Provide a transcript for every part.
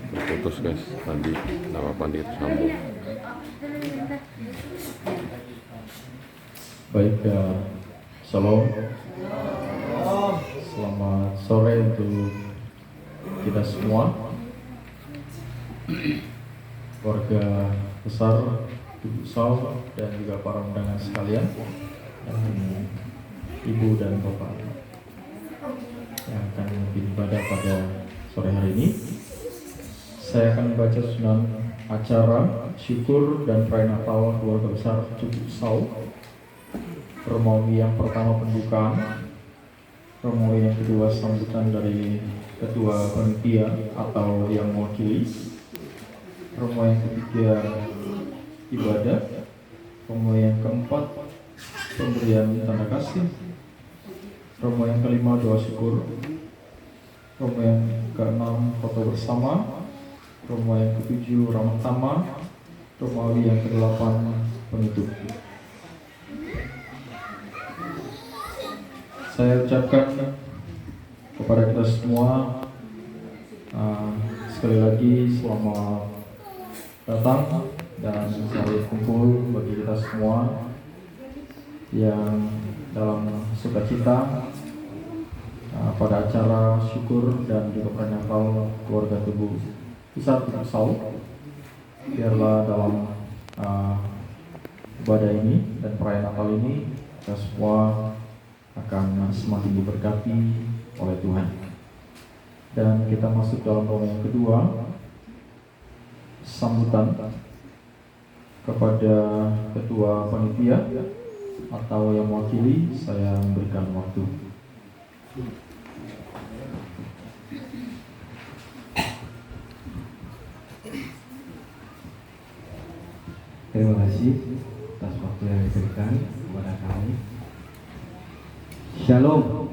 Putus guys, tadi nggak apa-apa disambung. Baik, shalom. Selamat sore untuk kita semua, keluarga besar Ibu Sal dan juga para undangan sekalian, Ibu dan Bapak yang akan beribadah pada sore hari ini. Saya akan membaca susunan acara syukur dan perayaan Natal keluarga besar Ibu Sal. Romawi yang pertama pembukaan, Romawi yang kedua sambutan dari ketua panitia atau yang mewakili, Romawi yang ketiga ibadah, Romawi yang keempat pemberian tanda kasih, Romawi yang kelima doa syukur, Romawi yang keenam foto bersama, Romawi yang ketujuh ramah tamah, Romawi yang kedelapan penutup. Saya ucapkan kepada kita semua sekali lagi selamat datang dan selamat kumpul bagi kita semua yang dalam sukacita pada acara syukur dan juga perayaan Natal keluarga Teguh besar Teguh Sal. Biarlah dalam ibadah ini dan perayaan Natal ini kita semua akan semakin diberkati oleh Tuhan. Dan kita masuk dalam romo yang kedua, sambutan kepada ketua panitia atau yang mewakili. Saya memberikan waktu. Terima kasih atas waktu yang diberikan kepada kami. Shalom.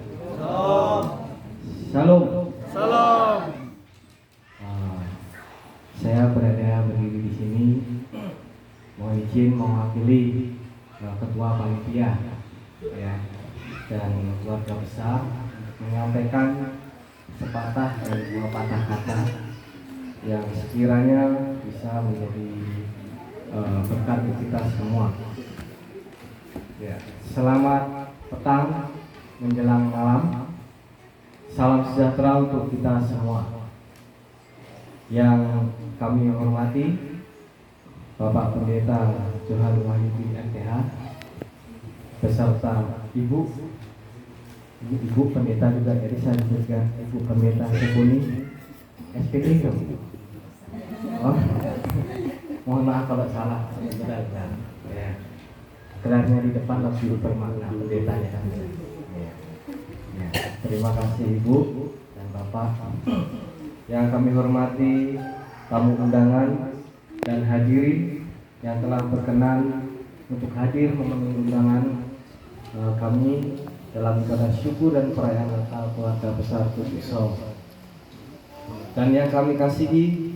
Shalom. Salam. Saya berada berdiri di sini, mohon izin mewakili ketua panitia ya, dan keluarga besar menyampaikan sepatah dan dua patah kata yang sekiranya bisa menjadi berkat kita semua. Ya, selamat petang menjelang malam. Salam sejahtera untuk kita semua. Yang kami hormati Bapak Pendeta Johan Wahyudi MTH beserta Ibu Pendeta juga, jadi saya juga Ibu Pendeta Sepuni SPT kan? Oh, mohon maaf kalau salah. Benar ya. Gelarnya di depan lebih bermakna pendetanya kan. Ya, terima kasih Ibu dan Bapak. Yang kami hormati tamu undangan dan hadirin yang telah berkenan untuk hadir memenuhi undangan kami dalam ibadah syukur dan perayaan Natal keluarga besar Teguh Sal. Dan yang kami kasihi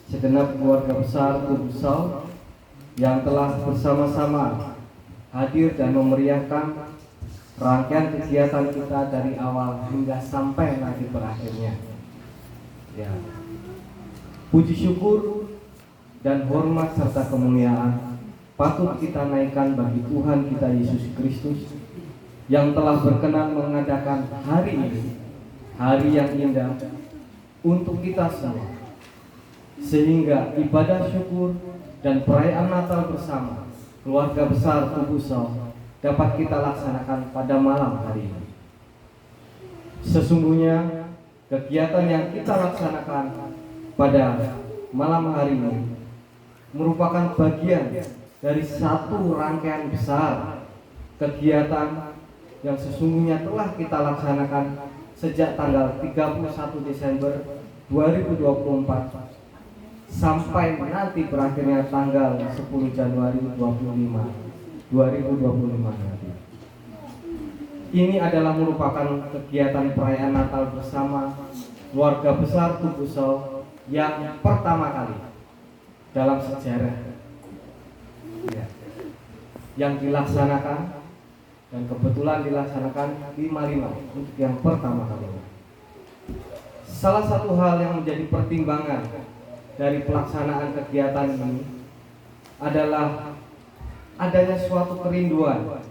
segenap keluarga besar Teguh Sal yang telah bersama-sama hadir dan memeriahkan rangkaian kegiatan kita dari awal hingga sampai nanti berakhirnya. Ya. Puji syukur dan hormat serta kemuliaan patut kita naikkan bagi Tuhan kita Yesus Kristus yang telah berkenan mengadakan hari ini, hari yang indah untuk kita semua, sehingga ibadah syukur dan perayaan Natal bersama keluarga besar Teguh Sal dapat kita laksanakan pada malam hari ini. Sesungguhnya kegiatan yang kita laksanakan pada malam hari ini merupakan bagian dari satu rangkaian besar kegiatan yang sesungguhnya telah kita laksanakan sejak tanggal 31 Desember 2024 sampai nanti berakhirnya tanggal 10 Januari 2025 nanti. Ini adalah merupakan kegiatan perayaan Natal bersama keluarga besar Teguh Sal yang pertama kali dalam sejarah yang dilaksanakan, dan kebetulan dilaksanakan di Malinau untuk yang pertama kali. Salah satu hal yang menjadi pertimbangan dari pelaksanaan kegiatan ini adalah adanya suatu kerinduan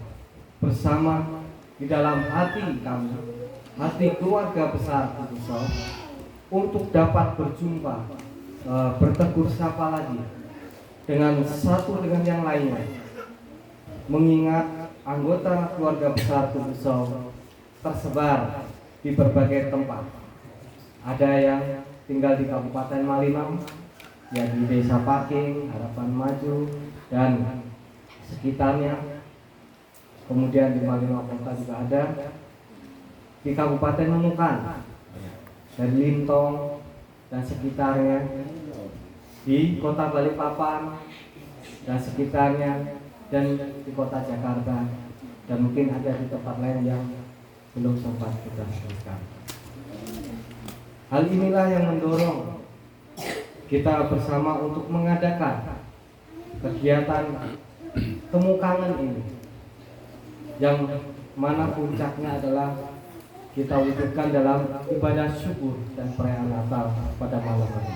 bersama di dalam hati kami, hati keluarga besar Kudusau, untuk dapat berjumpa, bertegur sapa lagi dengan satu dengan yang lainnya, mengingat anggota keluarga besar Kudusau tersebar di berbagai tempat. Ada yang tinggal di Kabupaten Malinau, ya di Desa Paking, Harapan Maju, dan sekitarnya. Kemudian di Malinau Kota juga ada, di Kabupaten Nunukan, dari Lintong dan sekitarnya, di Kota Balikpapan dan sekitarnya, dan di Kota Jakarta, dan mungkin ada di tempat lain yang belum sempat kita sebutkan. Hal inilah yang mendorong kita bersama untuk mengadakan kegiatan temu kangen ini, yang mana puncaknya adalah kita wujudkan dalam ibadah syukur dan perayaan Natal pada malam hari.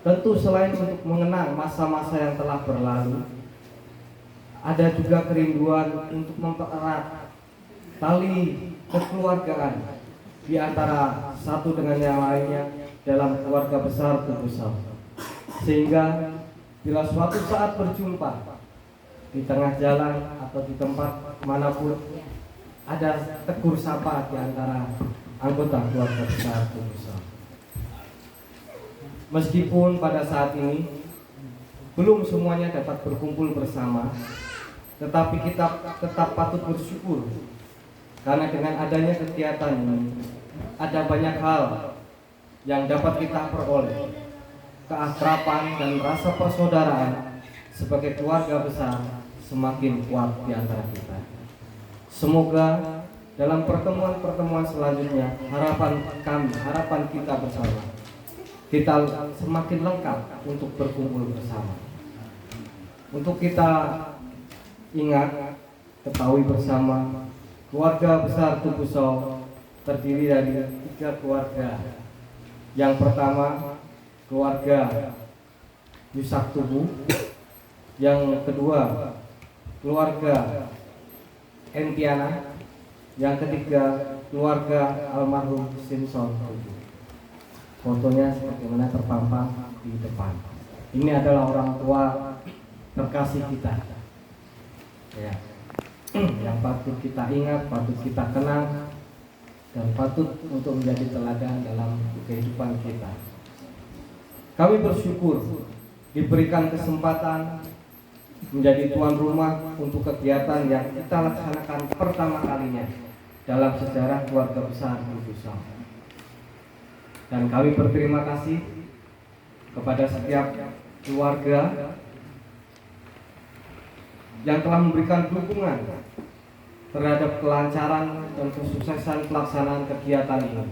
Tentu selain untuk mengenang masa-masa yang telah berlalu, ada juga kerinduan untuk mempererat tali kekeluargaan di antara satu dengan yang lainnya dalam keluarga besar Kudusau, sehingga bila suatu saat berjumpa di tengah jalan atau di tempat manapun, ada tegur sapa di antara anggota keluarga besar Kudusau. Meskipun pada saat ini belum semuanya dapat berkumpul bersama, tetapi kita tetap patut bersyukur, karena dengan adanya kegiatan ini ada banyak hal yang dapat kita peroleh, keakraban dan rasa persaudaraan sebagai keluarga besar semakin kuat di antara kita. Semoga dalam pertemuan-pertemuan selanjutnya, harapan kita bersama, kita semakin lengkap untuk berkumpul bersama. Untuk kita ingat, ketahui bersama, keluarga besar Kudusau terdiri dari 3 keluarga. Yang pertama, keluarga Yusak Tubuh. Yang kedua, keluarga Entiana. Yang ketiga, keluarga almarhum Simpson Tubuh. Fotonya sebagaimana terpampang di depan. Ini adalah orang tua terkasih kita, ya, yang patut kita ingat, patut kita kenang, dan patut untuk menjadi teladan dalam kehidupan kita. Kami bersyukur diberikan kesempatan menjadi tuan rumah untuk kegiatan yang kita laksanakan pertama kalinya dalam sejarah keluarga besar Kudusau. Dan kami berterima kasih kepada setiap keluarga yang telah memberikan dukungan terhadap kelancaran dan kesuksesan pelaksanaan kegiatan ini.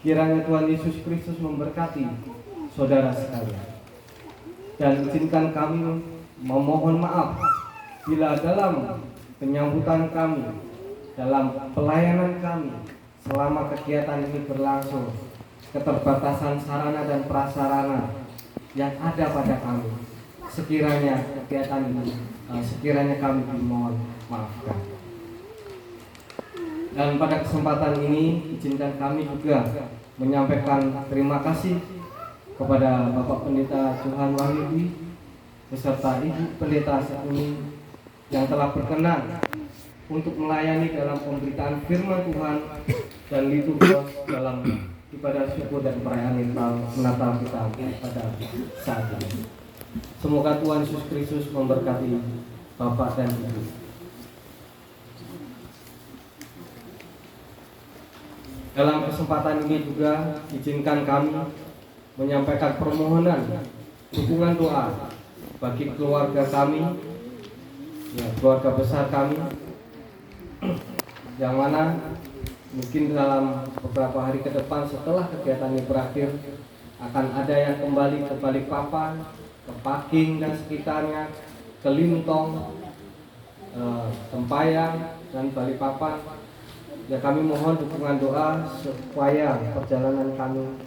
Kiranya Tuhan Yesus Kristus memberkati saudara sekalian, dan izinkan kami memohon maaf bila dalam penyambutan kami, dalam pelayanan kami selama kegiatan ini berlangsung, keterbatasan sarana dan prasarana yang ada pada kami, sekiranya kegiatan ini sekiranya kami dimohon maafkan. Dan pada kesempatan ini izinkan kami juga menyampaikan terima kasih kepada Bapak Pendeta Johan Wahyudi beserta Ibu Pendeta Sekuni yang telah berkenan untuk melayani dalam pemberitaan firman Tuhan dan liturgi dalam ibadah syukur dan perayaan Natal kita pada saat ini. Semoga Tuhan Yesus Kristus memberkati Bapak dan Ibu. Dalam kesempatan ini juga izinkan kami menyampaikan permohonan dukungan doa bagi keluarga kami, ya, keluarga besar kami, yang mana mungkin dalam beberapa hari ke depan setelah kegiatan ini berakhir akan ada yang kembali ke Balikpapan, ke Paking dan sekitarnya, ke Lintong, Tempayang dan Balikpapan. Ya, kami mohon dukungan doa supaya perjalanan kami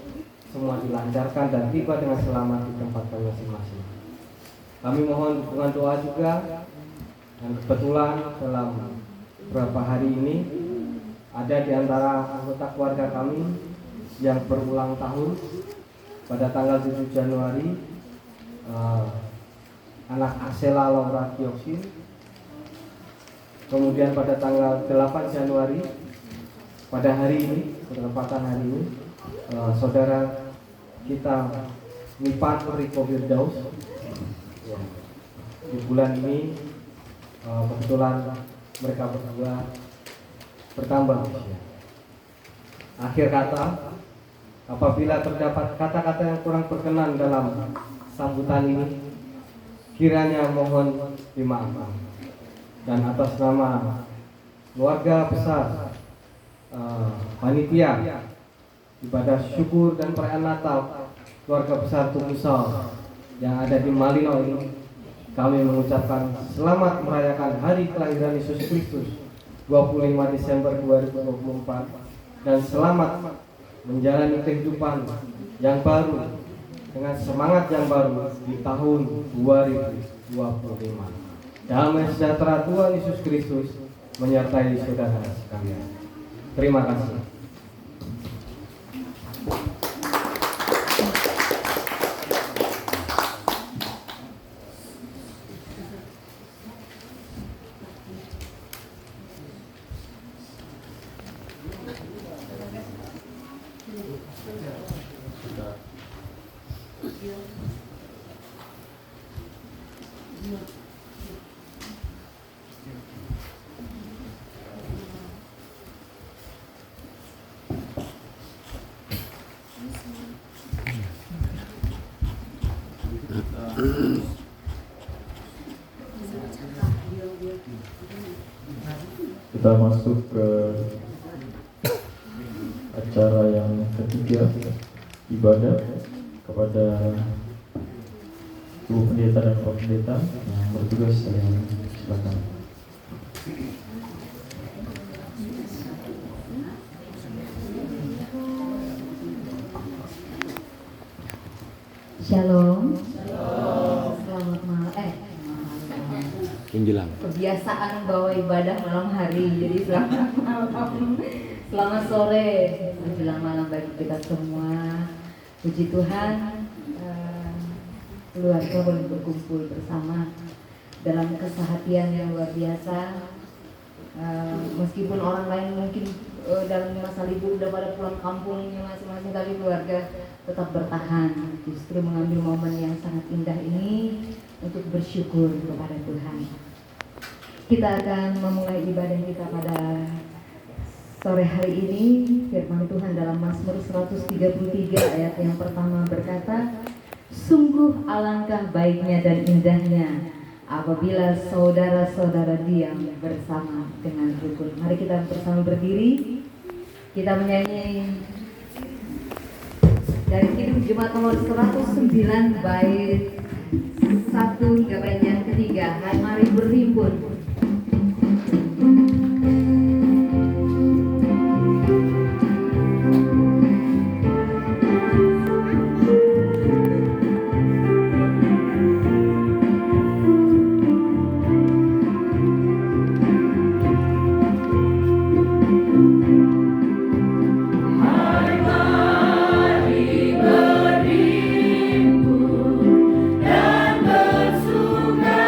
semua dilancarkan dan tiba dengan selamat di tempat kami masing-masing. Kami mohon dukungan doa juga, dan kebetulan dalam beberapa hari ini ada di antara anggota keluarga kami yang berulang tahun pada tanggal 7 Januari, anak Axela Laura Kioksin. Kemudian pada tanggal 8 Januari pada hari ini, bertepatan hari ini, saudara kita Mipan Riko Firdaus. Di bulan ini kebetulan mereka berdua bertambah usia. Akhir kata, apabila terdapat kata-kata yang kurang berkenan dalam sambutan ini, kiranya mohon dimaafkan. Dan atas nama keluarga besar panitia ibadah syukur dan perayaan Natal keluarga besar Tumusal yang ada di Malino ini, kami mengucapkan selamat merayakan hari kelahiran Yesus Kristus 25 Desember 2024 dan selamat menjalani kehidupan yang baru dengan semangat yang baru di tahun 2025. Damai sejahtera Tuhan Yesus Kristus menyertai saudara sekalian. Terima kasih. Kita masuk ke acara yang ketiga, ibadah kepada Ibu Pendeta dan Pak Pendeta yang bertugas. Silakan. Shalom. Selamat malam. Menjelang. Kebiasaan bawa ibadah malam hari, jadi selamat malam. Selamat sore menjelang malam bagi kita semua. Puji Tuhan, keluarga boleh berkumpul bersama dalam kesehatian yang luar biasa. Meskipun orang lain mungkin dalam masa libur udah pada pulang kampungnya masing-masing, tapi keluarga tetap bertahan, justru mengambil momen yang sangat indah ini untuk bersyukur kepada Tuhan. Kita akan memulai ibadah kita pada sore hari ini. Firman Tuhan dalam Mazmur 133 ayat yang pertama berkata, sungguh alangkah baiknya dan indahnya apabila saudara-saudara diam bersama dengan rukun. Mari kita bersama berdiri, kita menyanyi dari Kidung Jemaat nomor 109 bait 1 hingga bait yang ketiga. Mari berhimpun. Dan bersukaria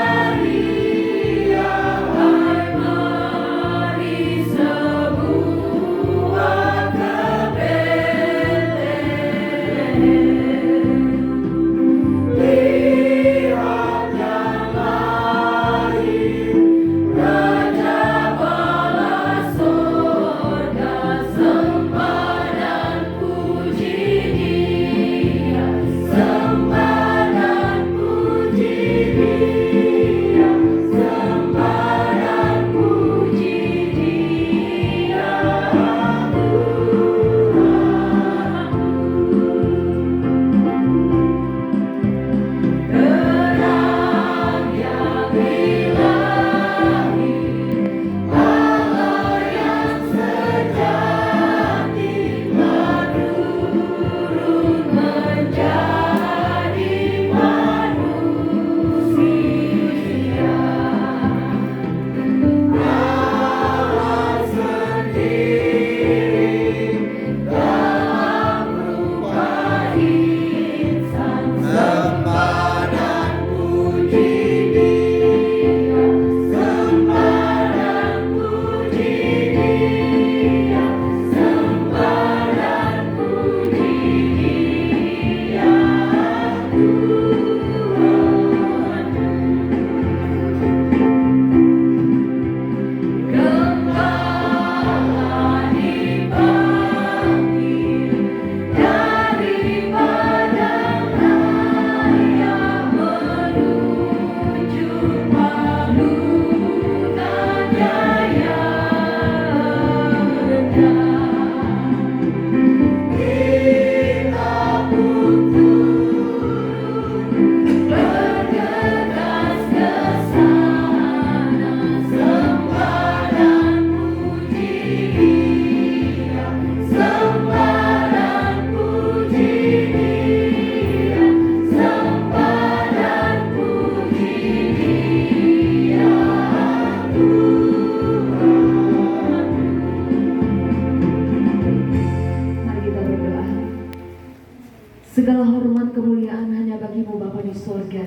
Segala hormat kemuliaan hanya bagi-Mu Bapa di sorga.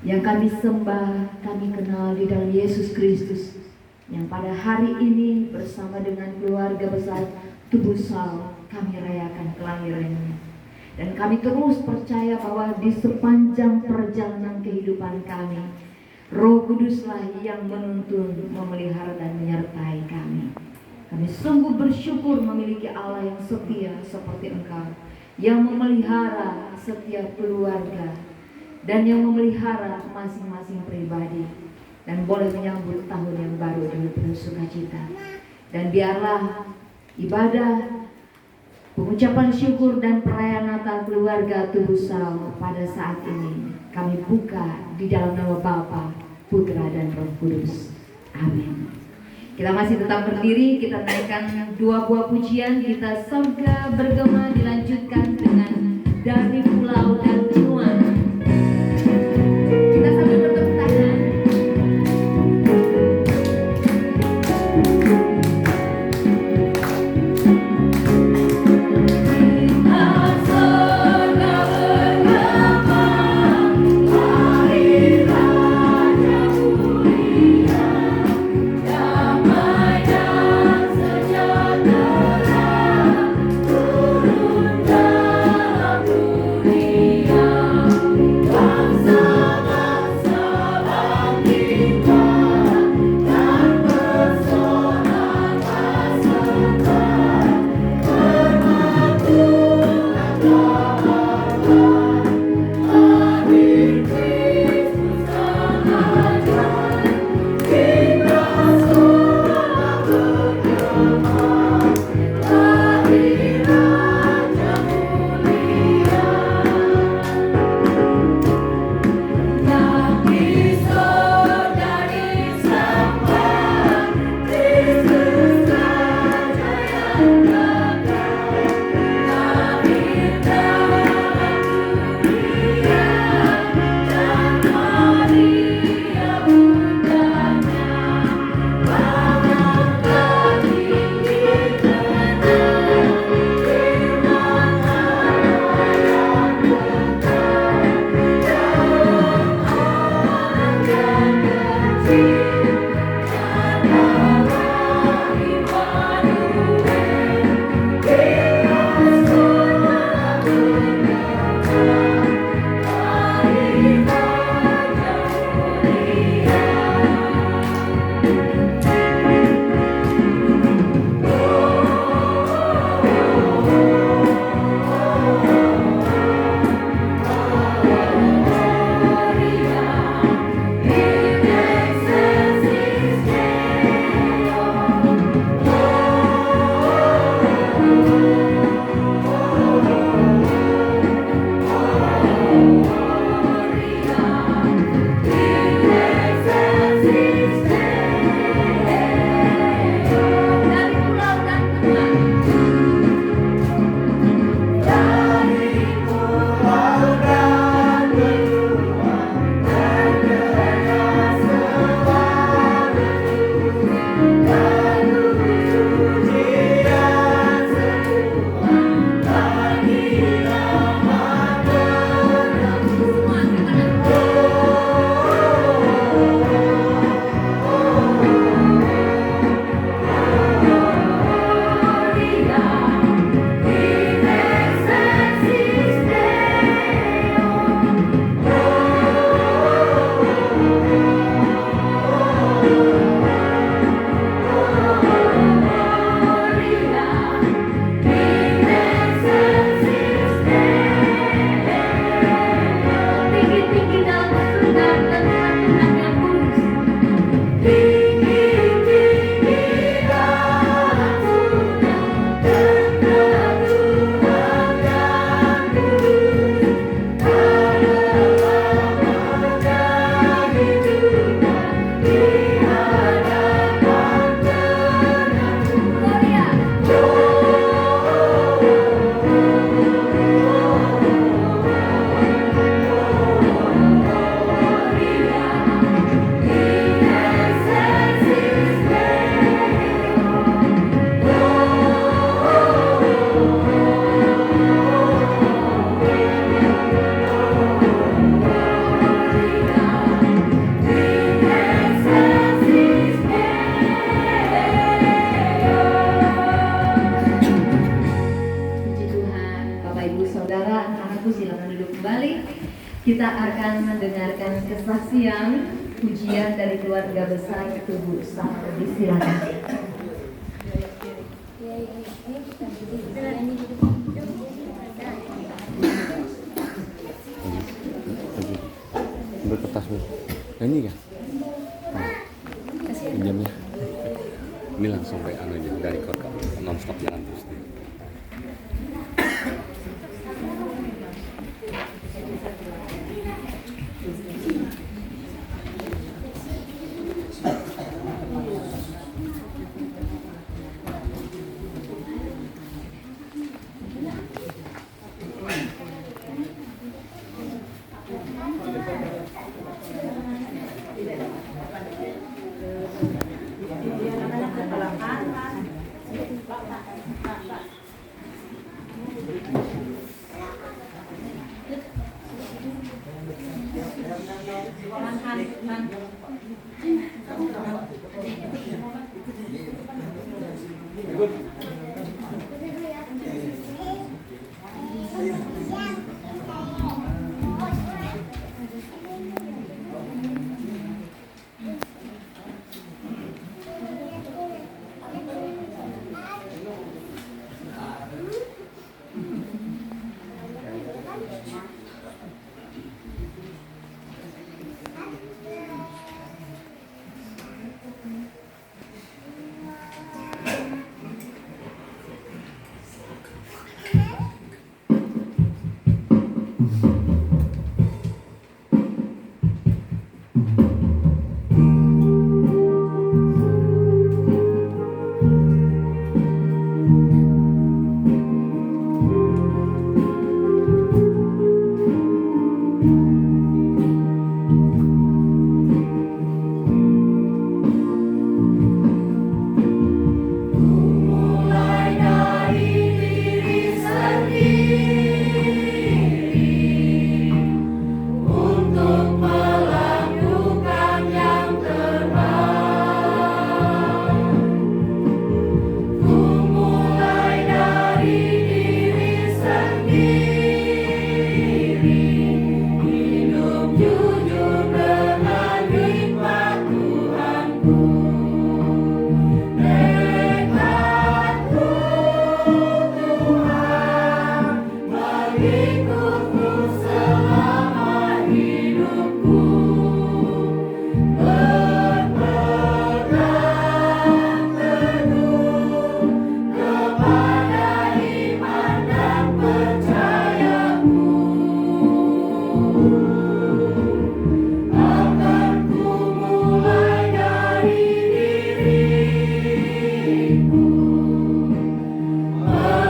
Yang kami sembah, kami kenal di dalam Yesus Kristus, yang pada hari ini bersama dengan keluarga besar Tubuh Sal kami rayakan kelahirannya. Dan kami terus percaya bahwa di sepanjang perjalanan kehidupan kami, Roh Kuduslah yang menuntun, memelihara dan menyertai kami. Kami sungguh bersyukur memiliki Allah yang setia seperti Engkau, yang memelihara setiap keluarga dan yang memelihara masing-masing pribadi, dan boleh menyambut tahun yang baru dengan penuh sukacita. Dan biarlah ibadah, pengucapan syukur dan perayaan Natal keluarga Tubuh Sal pada saat ini kami buka di dalam nama Bapa, Putra dan Roh Kudus. Amin. Kita masih tetap berdiri, kita naikkan 2 buah pujian, kita Sorga Bergema dilanjutkan dengan Dari Pulau dan Benua. Kita sambil bertepuk tangan. Damai dan sejahtera turun. saudara, anak-anakku silakan duduk kembali. Kita akan mendengarkan kesaksian pujian dari keluarga besar Tubuh Sardi. Silakan. Ambil kertasmu. Nyanyi kan? Pinjamnya. Ini langsung kayak anu aja dari kota non-stop jalan terus.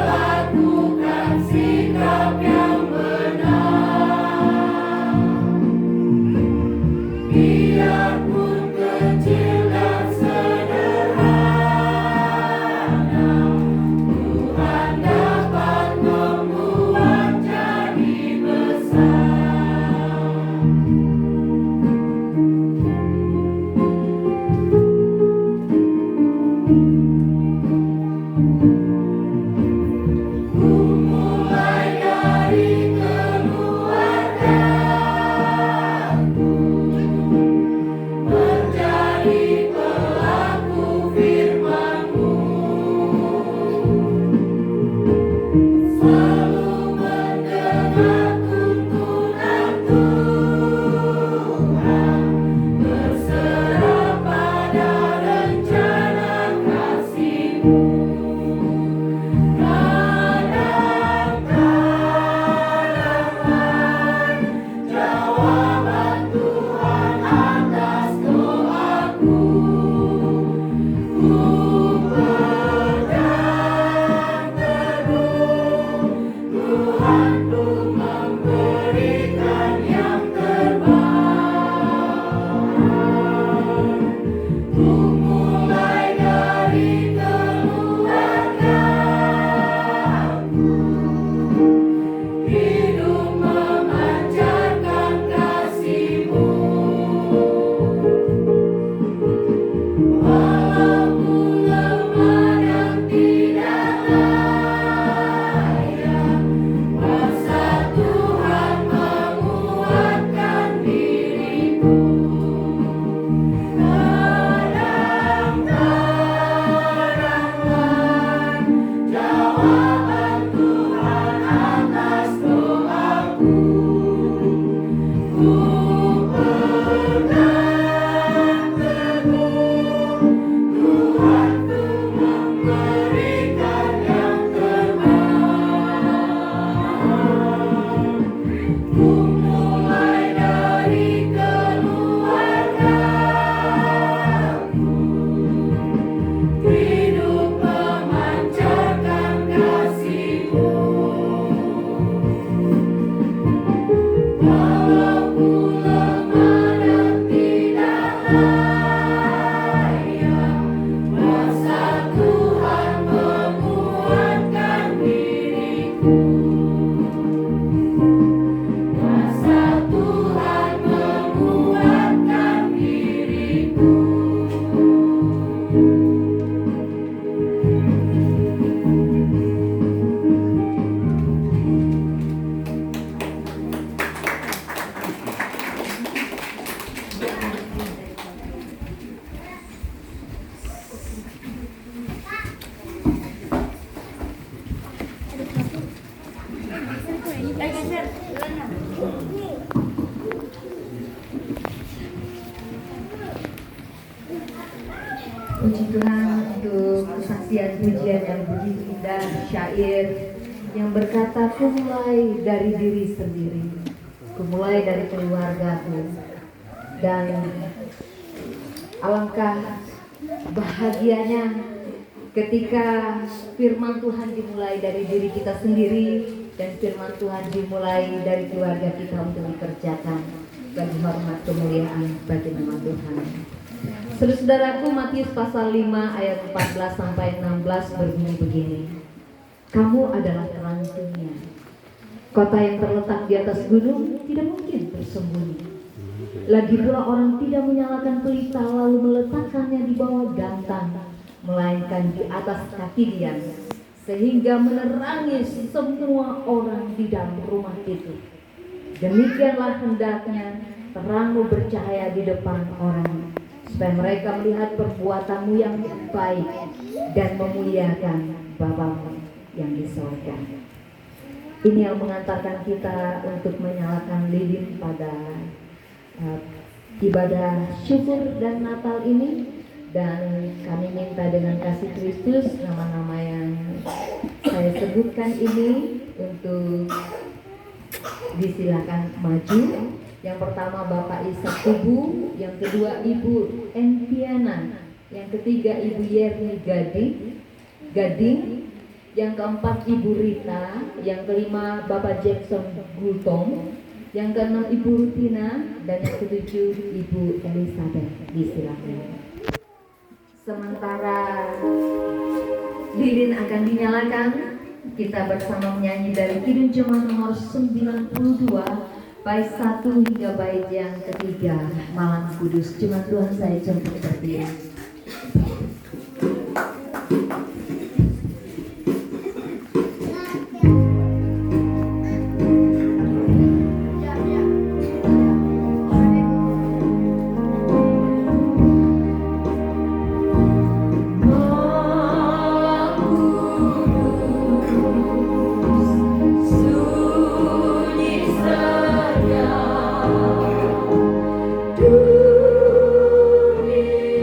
Melakukan sikap yang Puji Tuhan untuk kesaksian pujian yang begitu indah, syair yang berkata, ku mulai dari diri sendiri, ku mulai dari keluargaku, dan alangkah bahagianya ketika firman Tuhan dimulai dari diri kita sendiri dan firman Tuhan dimulai dari keluarga kita untuk dikerjakan bagi hormat kemuliaan bagi nama Tuhan. Saudaraku, Matius pasal 5 ayat 14 sampai 16 berbunyi begini. Kamu adalah terang dunia. Kota yang terletak di atas gunung tidak mungkin bersembunyi. Lagi pula orang tidak menyalakan pelita lalu meletakkannya di bawah gantang, melainkan di atas kaki dia, sehingga menerangi semua orang di dalam rumah itu. Demikianlah hendaknya terangmu bercahaya di depan orang, supaya mereka melihat perbuatanmu yang baik dan memuliakan Bapamu yang di sorga. Ini yang mengantarkan kita untuk menyalakan lilin pada ibadah syukur dan Natal ini. Dan kami minta dengan kasih Kristus nama-nama yang saya sebutkan ini untuk disilakan maju. Yang pertama Bapak Ishak Tubu, yang kedua Ibu Entiana, yang ketiga Ibu Yerni Gading, yang keempat Ibu Rita, yang kelima Bapak Jackson Gultong, yang keenam Ibu Rutina, dan yang ketujuh Ibu Elizabeth. Disilakan. Sementara lilin akan dinyalakan, kita bersama menyanyi dari Kidung Jemaat nomor 92, bait 1 hingga bait yang ketiga, Malam Kudus. Jemaat Tuhan saya jemput berdiri.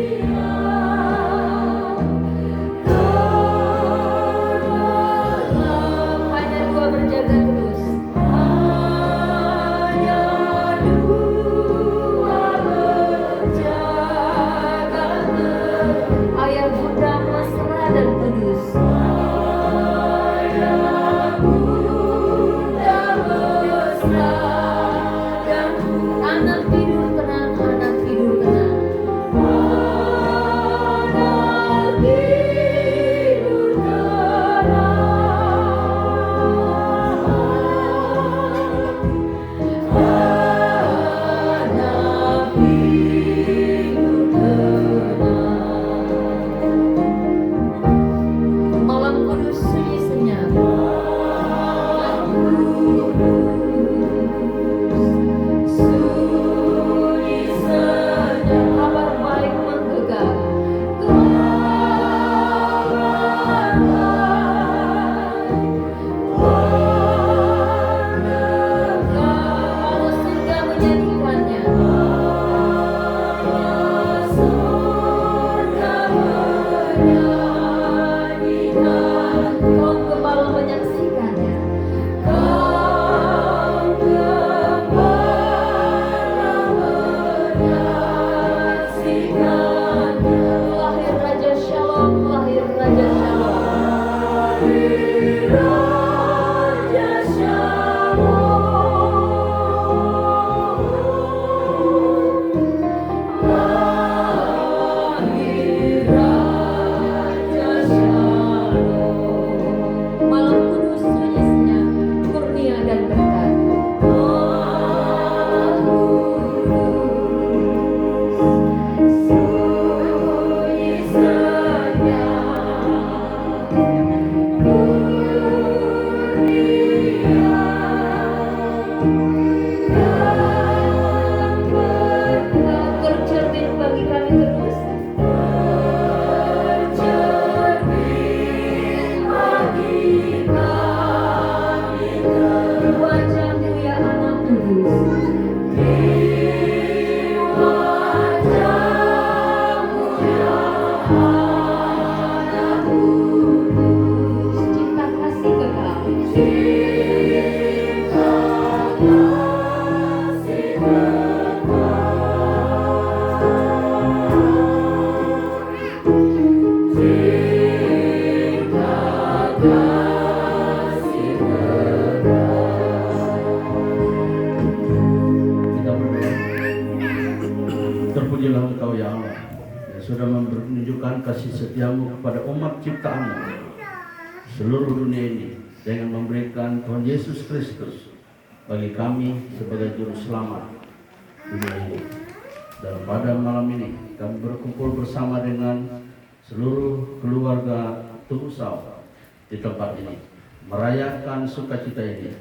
Dunia sudah menunjukkan kasih setiamu kepada umat ciptaanmu seluruh dunia ini dengan memberikan Tuhan Yesus Kristus bagi kami sebagai juru selamat dunia ini. Dan pada malam ini kami berkumpul bersama dengan seluruh keluarga Tungusau di tempat ini merayakan sukacita ini,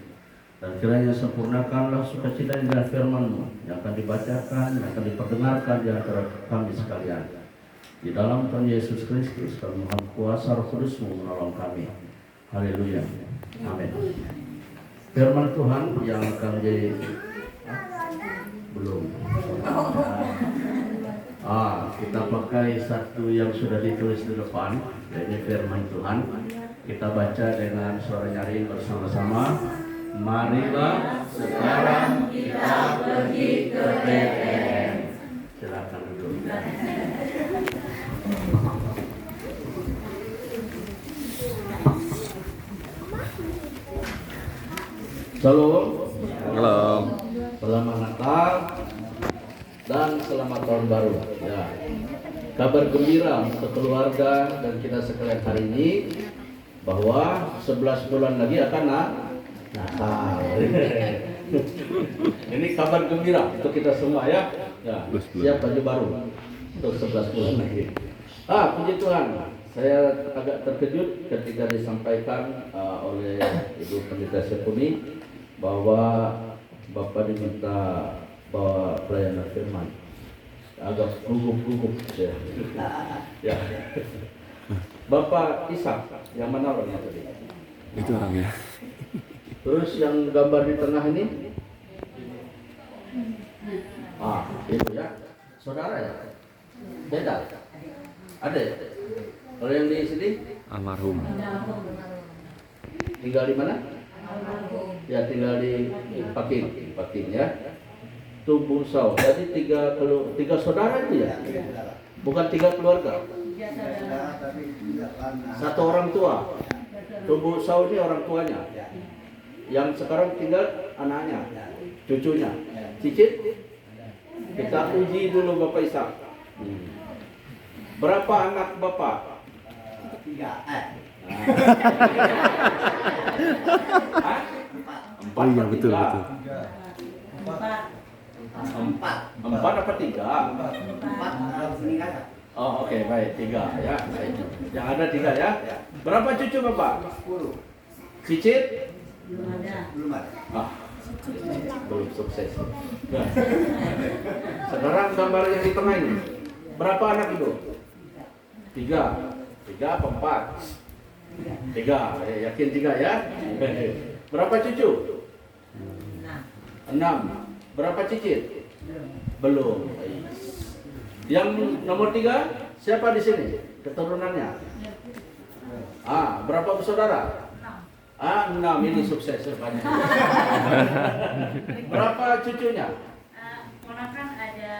dan kiranya sempurnakanlah sukacita ini dengan firman-Mu yang akan dibacakan, yang akan diperdengarkan di antara kami sekalian. Di dalam Tuhan Yesus Kristus kami mohon kuasa Roh Kudus-Mu menolong kami. Haleluya. Amin. Firman Tuhan yang akan menjadi belum. Kita pakai satu yang sudah ditulis di depan, yaitu firman Tuhan. Kita baca dengan suara nyaring bersama-sama. Marilah sekarang kita pergi ke Betlehem. Silakan duduk. Shalom. Halo. Selamat Natal dan selamat tahun baru. Ya. Kabar gembira untuk keluarga dan kita sekalian hari ini bahwa 11 bulan lagi akan Natal. Ini kabar gembira untuk kita semua ya. Ya, siap baju baru untuk 11 bulan lagi. Puji Tuhan. Saya agak terkejut ketika disampaikan oleh Ibu Pendeta Sepuni bahwa Bapak diminta bawa pelayanan firman. Agak gugup saya. Ya. Bapak Ishak, yang mana orangnya tadi? Itu orangnya. Terus yang gambar di tengah ini? Itu ya. Saudara ya? Beda? Ada ya? Kalau yang di sini? Almarhum. Tinggal di mana? Ya, tinggal di Pakin ya. Tungusau. Jadi tiga saudara itu ya? Bukan 3 keluarga? Satu orang tua. Tungusau ini orang tuanya. Yang sekarang tinggal anaknya, cucunya. Cicit? Kita uji dulu Bapak Ishak. Berapa anak Bapak? 3. Oh iya betul. 4 apa 3? 4 Oh oke, baik 3 ya. Baik. Yang ada 3 ya. Berapa cucu Bapak? 10. Cicit? Belum ada. Belum sukses. Nah. Sekarang gambar yang di tengah ini. Berapa anak Ibu? 3 apa 4? 3, yakin 3 ya? Berapa cucu? 6. Berapa cicit? Belum. Yang nomor 3, siapa di sini? Keturunannya? Berapa bersaudara? 6, ini sukses banyak. Berapa cucunya? Ponakan ada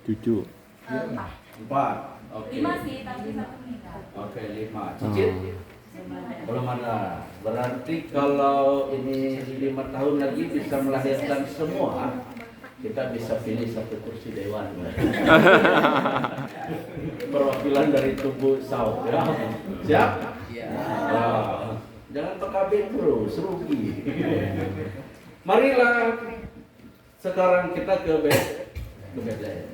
Cucu. 4. Oke. 5 sih, tapi 1 meninggal. Oke, 5. Cicit? Belum ada. Berarti kalau ini 5 tahun lagi bisa melahirkan semua, kita bisa pilih 1 kursi dewan. Perwakilan dari Tungusau. Ya. Siap? Iya. Jangan PKB terus, rugi. Marilah sekarang kita ke Betlehem.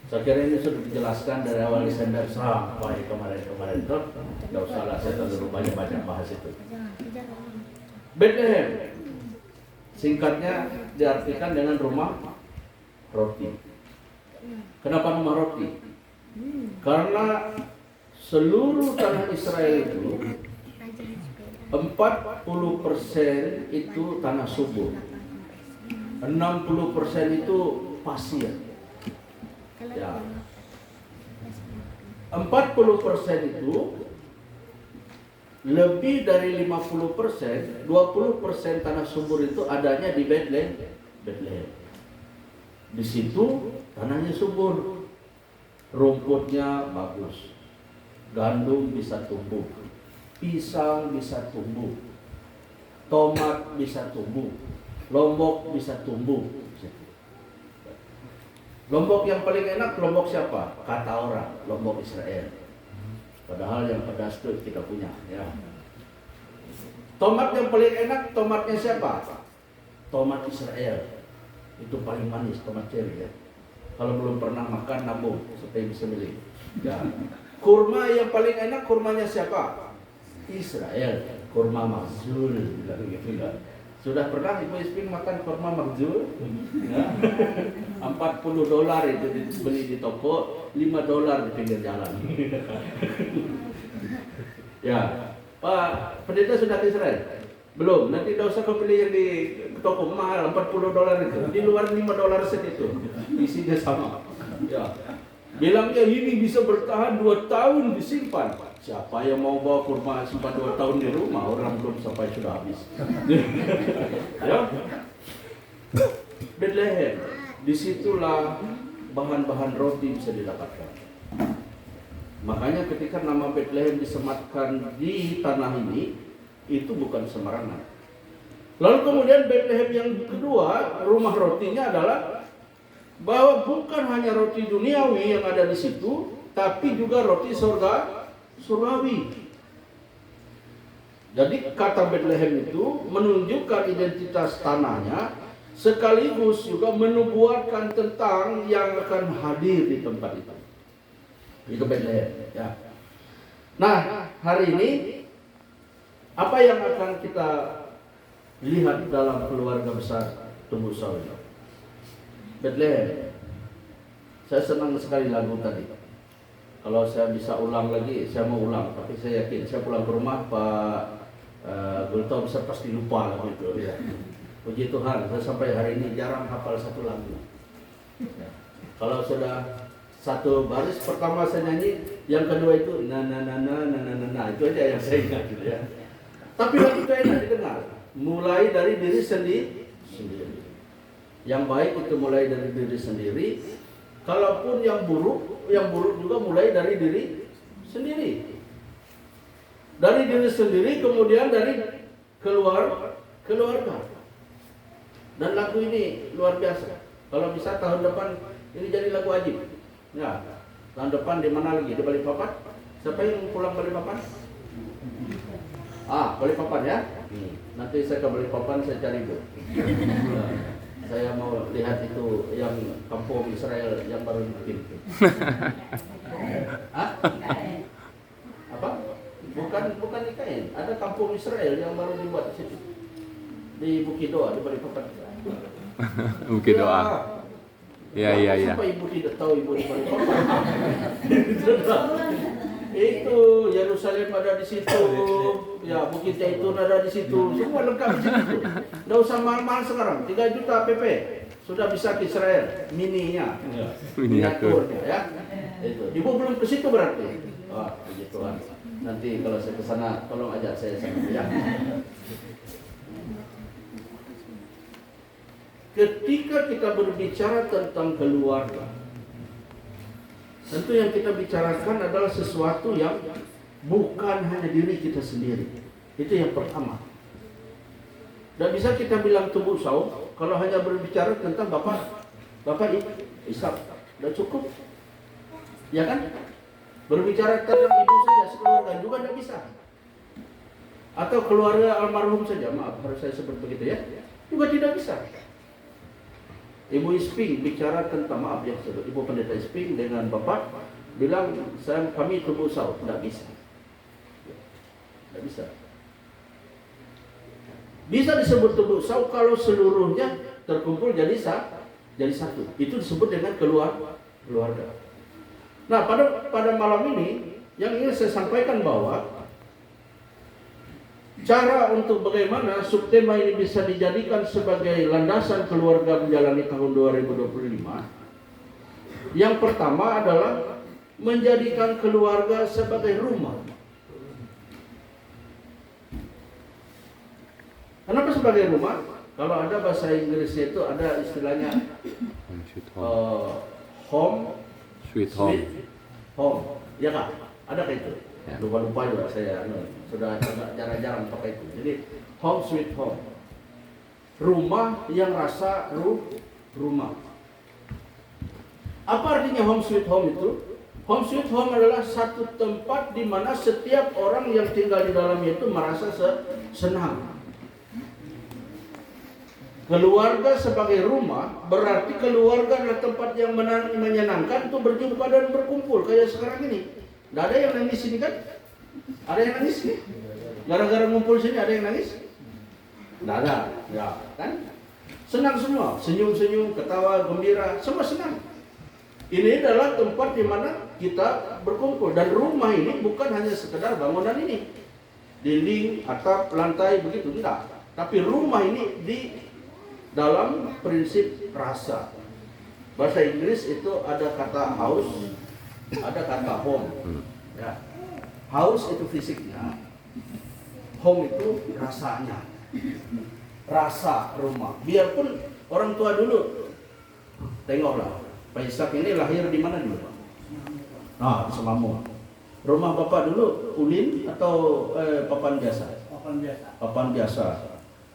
Saya kira ini sudah dijelaskan dari awal Desember sampai kemarin itu. Tidak usah lah, saya terlalu banyak bahas itu. Betlehem, singkatnya diartikan dengan rumah roti. Kenapa rumah roti? Karena seluruh tanah Israel itu 40% itu tanah subur, 60% itu pasir. Ya. 40% itu lebih dari 50%, 20% tanah subur itu adanya di Betlehem. Di situ tanahnya subur, rumputnya bagus, gandum bisa tumbuh, pisang bisa tumbuh, tomat bisa tumbuh, lombok bisa tumbuh. Lombok yang paling enak, Lombok siapa? Kata orang, Lombok Israel. Padahal yang pedas itu kita punya, ya. Tomat yang paling enak, tomatnya siapa? Tomat Israel. Itu paling manis, tomat cherry, ya. Kalau belum pernah makan, nabung supaya bisa beli. Ya. Kurma yang paling enak, kurmanya siapa? Israel. Kurma Marzul, bilang gitu, ya. Sudah pernah Ibu Isping makan kurma Marzul? Ya. $40 itu beli di toko, $5 di pinggir jalan. Ya, Pak Pendeta sudah ke Israel? Belum, nanti tidak usah kau beli yang di toko mahal, $40 itu. Di luar $5 set itu, isinya sama. Ya. Bilangnya ini bisa bertahan 2 tahun disimpan. Siapa yang mau bawa kurma simpan 2 tahun di rumah? Orang belum sampai sudah habis. Ya. Bethlehem, disitulah bahan-bahan roti bisa didapatkan. Makanya ketika nama Bethlehem disematkan di tanah ini, itu bukan sembarangan. Lalu kemudian Bethlehem yang kedua, rumah rotinya adalah bahwa bukan hanya roti duniawi yang ada di situ, tapi juga roti surgawi. Jadi kata Bethlehem itu menunjukkan identitas tanahnya, sekaligus juga menubuatkan tentang yang akan hadir di tempat itu. Itu Bethlehem, ya. Nah, hari ini apa yang akan kita lihat dalam keluarga besar Tubuh Saul? Bethlehem. Saya senang sekali lagu tadi. Kalau saya bisa ulang lagi, saya mau ulang. Tapi saya yakin saya pulang ke rumah Pak Gultom saya pasti lupa lagu itu. Ya. Puji Tuhan, saya sampai hari ini jarang hafal satu lagu. Ya. Kalau sudah satu baris pertama saya nyanyi, yang kedua itu na itu aja yang saya ingat gitu ya. Tapi lagu itu enak didengar. Mulai dari diri sendiri. Yang baik itu mulai dari diri sendiri. Kalaupun yang buruk juga mulai dari diri sendiri. Dari diri sendiri, kemudian dari keluarga. Dan lagu ini luar biasa. Kalau bisa tahun depan ini jadi lagu wajib. Ya, tahun depan di mana lagi? Di Balikpapan? Siapa yang pulang Balikpapan? Balikpapan ya. Nanti saya ke Balikpapan, saya cari itu. Saya mau lihat itu yang kampung Israel yang baru dibikin. Apa? Bukan IKN. Ada kampung Israel yang baru dibuat di situ. Di Bukidoa, di Balikpapan. Bukidoa. Iya. Sampai ibu tidak tahu ibu di Balikpapan. Itu Yerusalem ada di situ, ya Bukit Zaitun ada di situ, semua lengkap di situ. Nggak usah mahal-mahal sekarang, 3 juta PP sudah bisa ke Israel, mininya, miniaturnya ya. Itu. Ibu belum ke situ berarti? Puji Tuhan. Nanti kalau saya ke sana, tolong ajak saya sana ya. Ketika kita berbicara tentang keluarga, tentu yang kita bicarakan adalah sesuatu yang bukan hanya diri kita sendiri. Itu yang pertama. Dan bisa kita bilang tubuh Saul kalau hanya berbicara tentang bapak Ishak, sudah cukup. Ya kan? Berbicara tentang ibu saja sekeluarga juga tidak bisa. Atau keluarga almarhum saja, maaf harus saya sebut begitu ya, juga tidak bisa. Ibu Isping bicara tentang Ibu Pendeta Isping dengan Bapak bilang kami tubuh Saul, tidak bisa. Tidak bisa. Bisa disebut tubuh Saul kalau seluruhnya terkumpul jadi satu. Itu disebut dengan keluarga. Nah, pada malam ini yang ingin saya sampaikan bahwa cara untuk bagaimana subtema ini bisa dijadikan sebagai landasan keluarga menjalani tahun 2025. Yang pertama adalah menjadikan keluarga sebagai rumah. Kenapa sebagai rumah? Kalau ada bahasa Inggrisnya itu ada istilahnya home, sweet home. Ya Kak? Ada kayak itu? Lupa juga saya sudah jarang-jarang pakai itu. Jadi home sweet home, rumah yang rasa rumah. Apa artinya home sweet home itu? Home sweet home adalah satu tempat di mana setiap orang yang tinggal di dalamnya itu merasa senang. Keluarga sebagai rumah berarti keluarga adalah tempat yang menyenangkan untuk berjumpa dan berkumpul kayak sekarang ini. Tidak ada yang nangis ini kan? Ada yang nangis nih? Gara-gara ngumpul sini ada yang nangis? Tidak ada, ya kan? Senang semua, senyum-senyum, ketawa, gembira, semua senang. Ini adalah tempat di mana kita berkumpul, dan rumah ini bukan hanya sekedar bangunan ini, dinding, atap, lantai begitu, enggak. Tapi rumah ini di dalam prinsip rasa. Bahasa Inggris itu ada kata house, ada kata home. Ya. House itu fisiknya, home itu rasanya. Rasa rumah. Biarpun orang tua dulu, tengoklah, Pak Ishak ini lahir di mana dulu? Nah, di Semamung. Rumah Bapak dulu ulin atau papan biasa? Papan biasa. Papan biasa.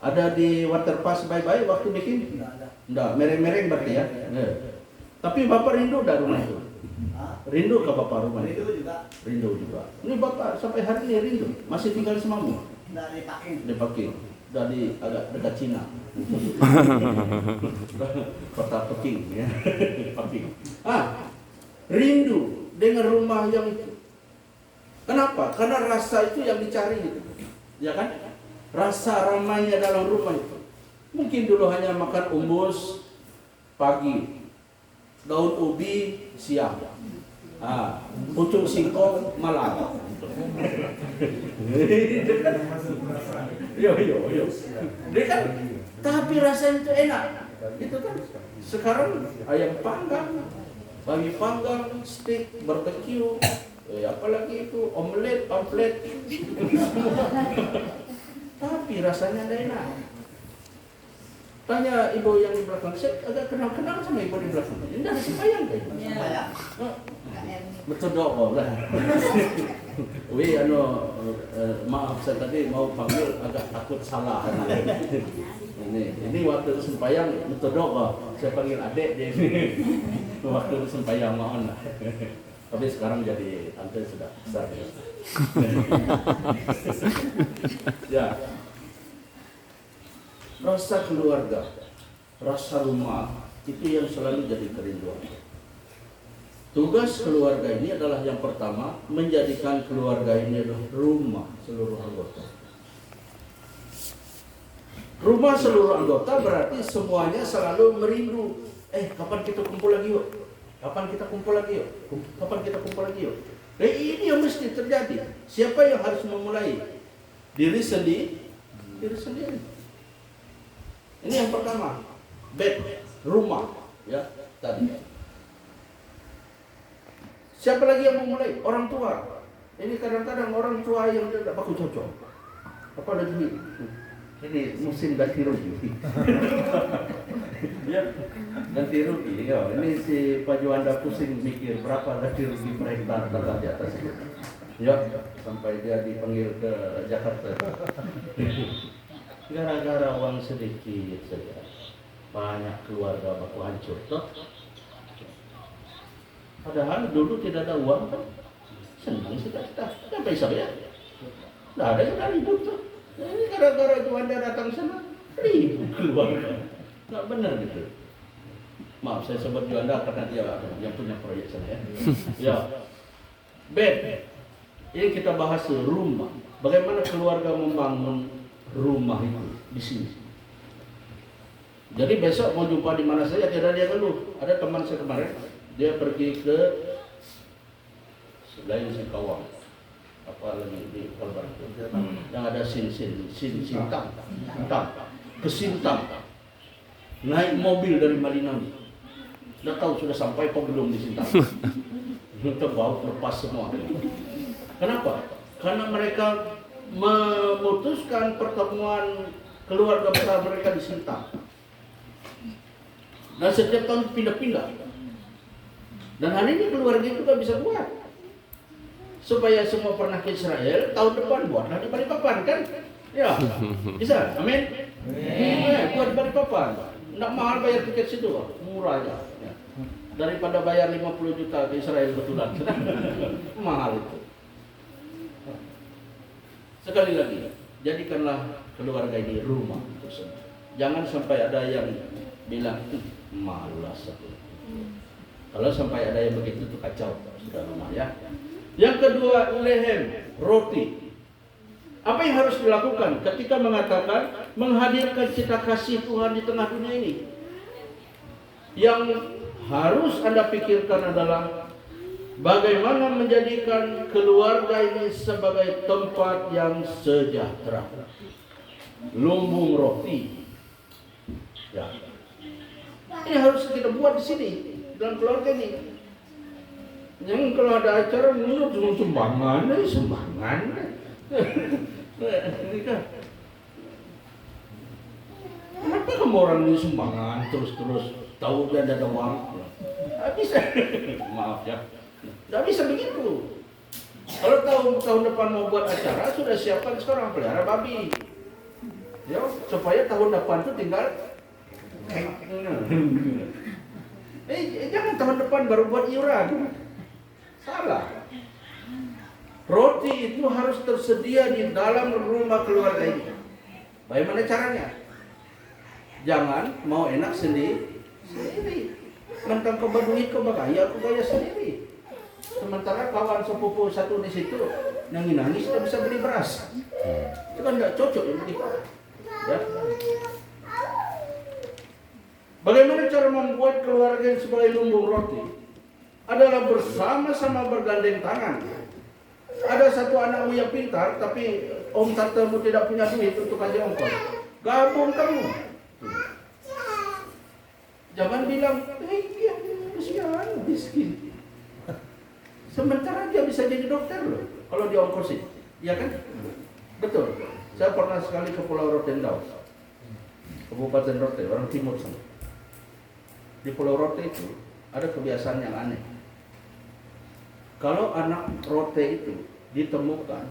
Ada di waterpass bye-bye waktu bikin? Enggak, mereng-mereng berarti ya. Tapi Bapak rindu dah rumah itu? Rindu ke Bapak rumah itu? Rindu juga. Ini Bapak sampai hari ini rindu? Masih tinggal di Semamung? Dari Paking. Di Paking. Dari agak dekat Cina. Kota Peking ya. Peking. Rindu dengan rumah yang itu. Kenapa? Karena rasa itu yang dicari gitu. Ya kan? Rasa ramainya dalam rumah itu. Mungkin dulu hanya makan umbus pagi, daun ubi siang, pucung singkong malam. Yo. Dia kan, tapi rasanya itu enak. Itu kan. Sekarang ayam panggang, bagi panggang, steak, barbecue, apalagi itu omelet, omelet. Tapi rasanya tidak enak. Tanya ibu yang di belakang, saya agak kenal-kenal sama ibu di belakang. Ini dari Sembayang kayaknya. Betul doa lah. Maaf saya tadi mau panggil agak takut salah. Ini waktu Sembayang betul doa. Saya panggil adik dia ini. Waktu Sembayang mohon lah. Tapi sekarang jadi ante sudah besar. Ya. Rasa keluarga, rasa rumah itu yang selalu jadi kerinduan. Tugas keluarga ini adalah yang pertama, menjadikan keluarga ini adalah rumah seluruh anggota. Rumah seluruh anggota berarti semuanya selalu merindu. Kapan kita kumpul lagi yuk? Kapan kita kumpul lagi yuk? Kapan kita kumpul lagi yuk? Ini yang mesti terjadi. Siapa yang harus memulai? Diri sendiri. Ini yang pertama, bed, rumah, ya tadi. Siapa lagi yang memulai? Orang tua. Ini kadang-kadang orang tua yang tidak baku cocok. Apalagi ini musim ganti rugi. Ya, ganti rugi. Ya, ini si Pak Juanda pusing mikir berapa ganti rugi per hektar tanah di atas itu. Ya, sampai dia dipanggil ke Jakarta. Gara-gara uang sedikit saja, banyak keluarga baku hancur toh. Padahal dulu tidak ada uang kan, senang kita. Sampai saya, tidak ada yang ribut tuh. Ini gara-gara Juanda datang sana, ribut keluarga. Nggak benar gitu. Maaf saya sebut Juanda karena dia yang punya proyek sana ya. Ya, bed. Ini kita bahas rumah. Bagaimana keluarga membangun rumah itu di sini. Jadi besok mau jumpa di mana saja tidak dia keluh. Ada teman saya kemarin, dia pergi ke selain Singkawang, apa lagi di Kalbar yang ada Sintang, ke Sintang, naik mobil dari Malinau. Sudah tahu sudah sampai apa belum di Sintang? Terbau lepas semua. Kenapa? Karena mereka memutuskan pertemuan keluarga besar mereka di Sintang. Dan setiap tahun pindah-pindah. Dan hari ini keluarga itu gak bisa buat. Supaya semua pernah ke Israel, tahun depan buatlah di Balikpapan kan? Ya, bisa, amin? Buat di Balikpapan. Nggak mahal bayar tiket situ, murah aja. Ya. daripada bayar 50 juta ke Israel betulan. Mahal itu. Sekali lagi, jadikanlah keluarga ini rumah tersebut. Jangan sampai ada yang bilang malas aku. Kalau sampai ada yang begitu itu kacau sudah rumah ya. Yang kedua, lehem, roti. Apa yang harus dilakukan ketika mengatakan menghadirkan cita kasih Tuhan di tengah dunia ini? Yang harus Anda pikirkan adalah bagaimana menjadikan keluarga ini sebagai tempat yang sejahtera. Lumbung roti. Ya. Ini harus kita buat di sini dalam keluarga ini. Yang kalau ada acara menurut sumbangan, sumbangan. Ini kan. Kenapa kamu orang ini sumbangan terus-terus tahu dia ada uang? Tidak bisa. Maaf ya. Tidak bisa begitu. Kalau tahun depan mau buat acara, sudah siapkan sekarang pelihara babi. Ya, supaya tahun depan itu tinggal jangan tahun depan baru buat iuran. Salah. Roti itu harus tersedia di dalam rumah keluarga ini. Bagaimana caranya? Jangan mau enak sendiri. Mentang kau berduit kau bayar sendiri. Sementara kawan sepupu satu di situ nangis tidak bisa beli beras. Itu kan tidak cocok ya begitu. Ya. Bagaimana cara membuat keluarga yang sebagai lumbung roti? Adalah bersama-sama bergandeng tangan. Ada satu anakmu yang pintar, tapi om tantemu tidak punya duit untuk kasih ongkos. Gabung kamu. Jangan bilang, dia kasihan, miskin. Sementara dia bisa jadi dokter loh, kalau diongkosin. Iya kan? Betul. Saya pernah sekali ke Pulau Rotendau, Kabupaten Rote, orang timur sana. Di Pulau Rote itu ada kebiasaan yang aneh. Kalau anak Rote itu ditemukan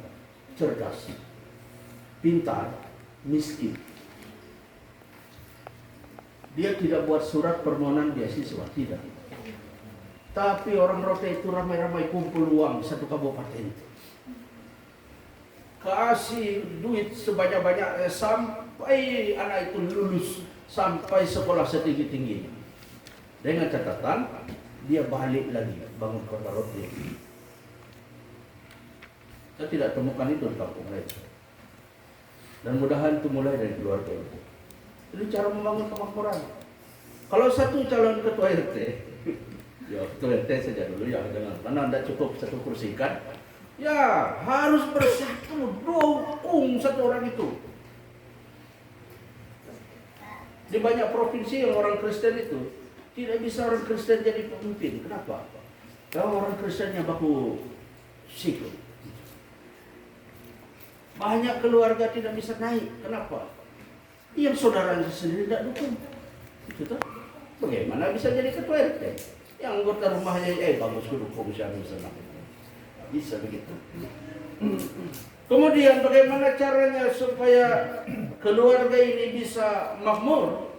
cerdas, pintar, miskin, dia tidak buat surat permohonan beasiswa, tidak. Tapi orang Rote itu ramai-ramai kumpul uang satu kabupaten. Kasih duit sebanyak-banyaknya sampai anak itu lulus, sampai sekolah setinggi-tingginya. Dengan catatan dia balik lagi bangun kota Rote. Saya tidak temukan itu di kampung lain. Dan mudahan itu mulai dari keluarga itu. Itu cara membangun kemakmuran. Kalau satu calon ketua RT, ya ketua RT saja dulu ya, jangan karena tidak cukup satu kursi kan. Ya harus bersatu, dukung satu orang itu. Di banyak provinsi yang orang Kristen itu tidak bisa orang Kristen jadi pemimpin. Kenapa? Kalau orang Kristennya baku sikap. Banyak keluarga tidak bisa naik. Kenapa? Yang saudaranya sendiri tidak dukung. Itu tuh. Bagaimana bisa jadi ketua RT? Yang anggota rumahnya, bagus dukung siapa senang. Bisa begitu. Kemudian bagaimana caranya supaya keluarga ini bisa makmur?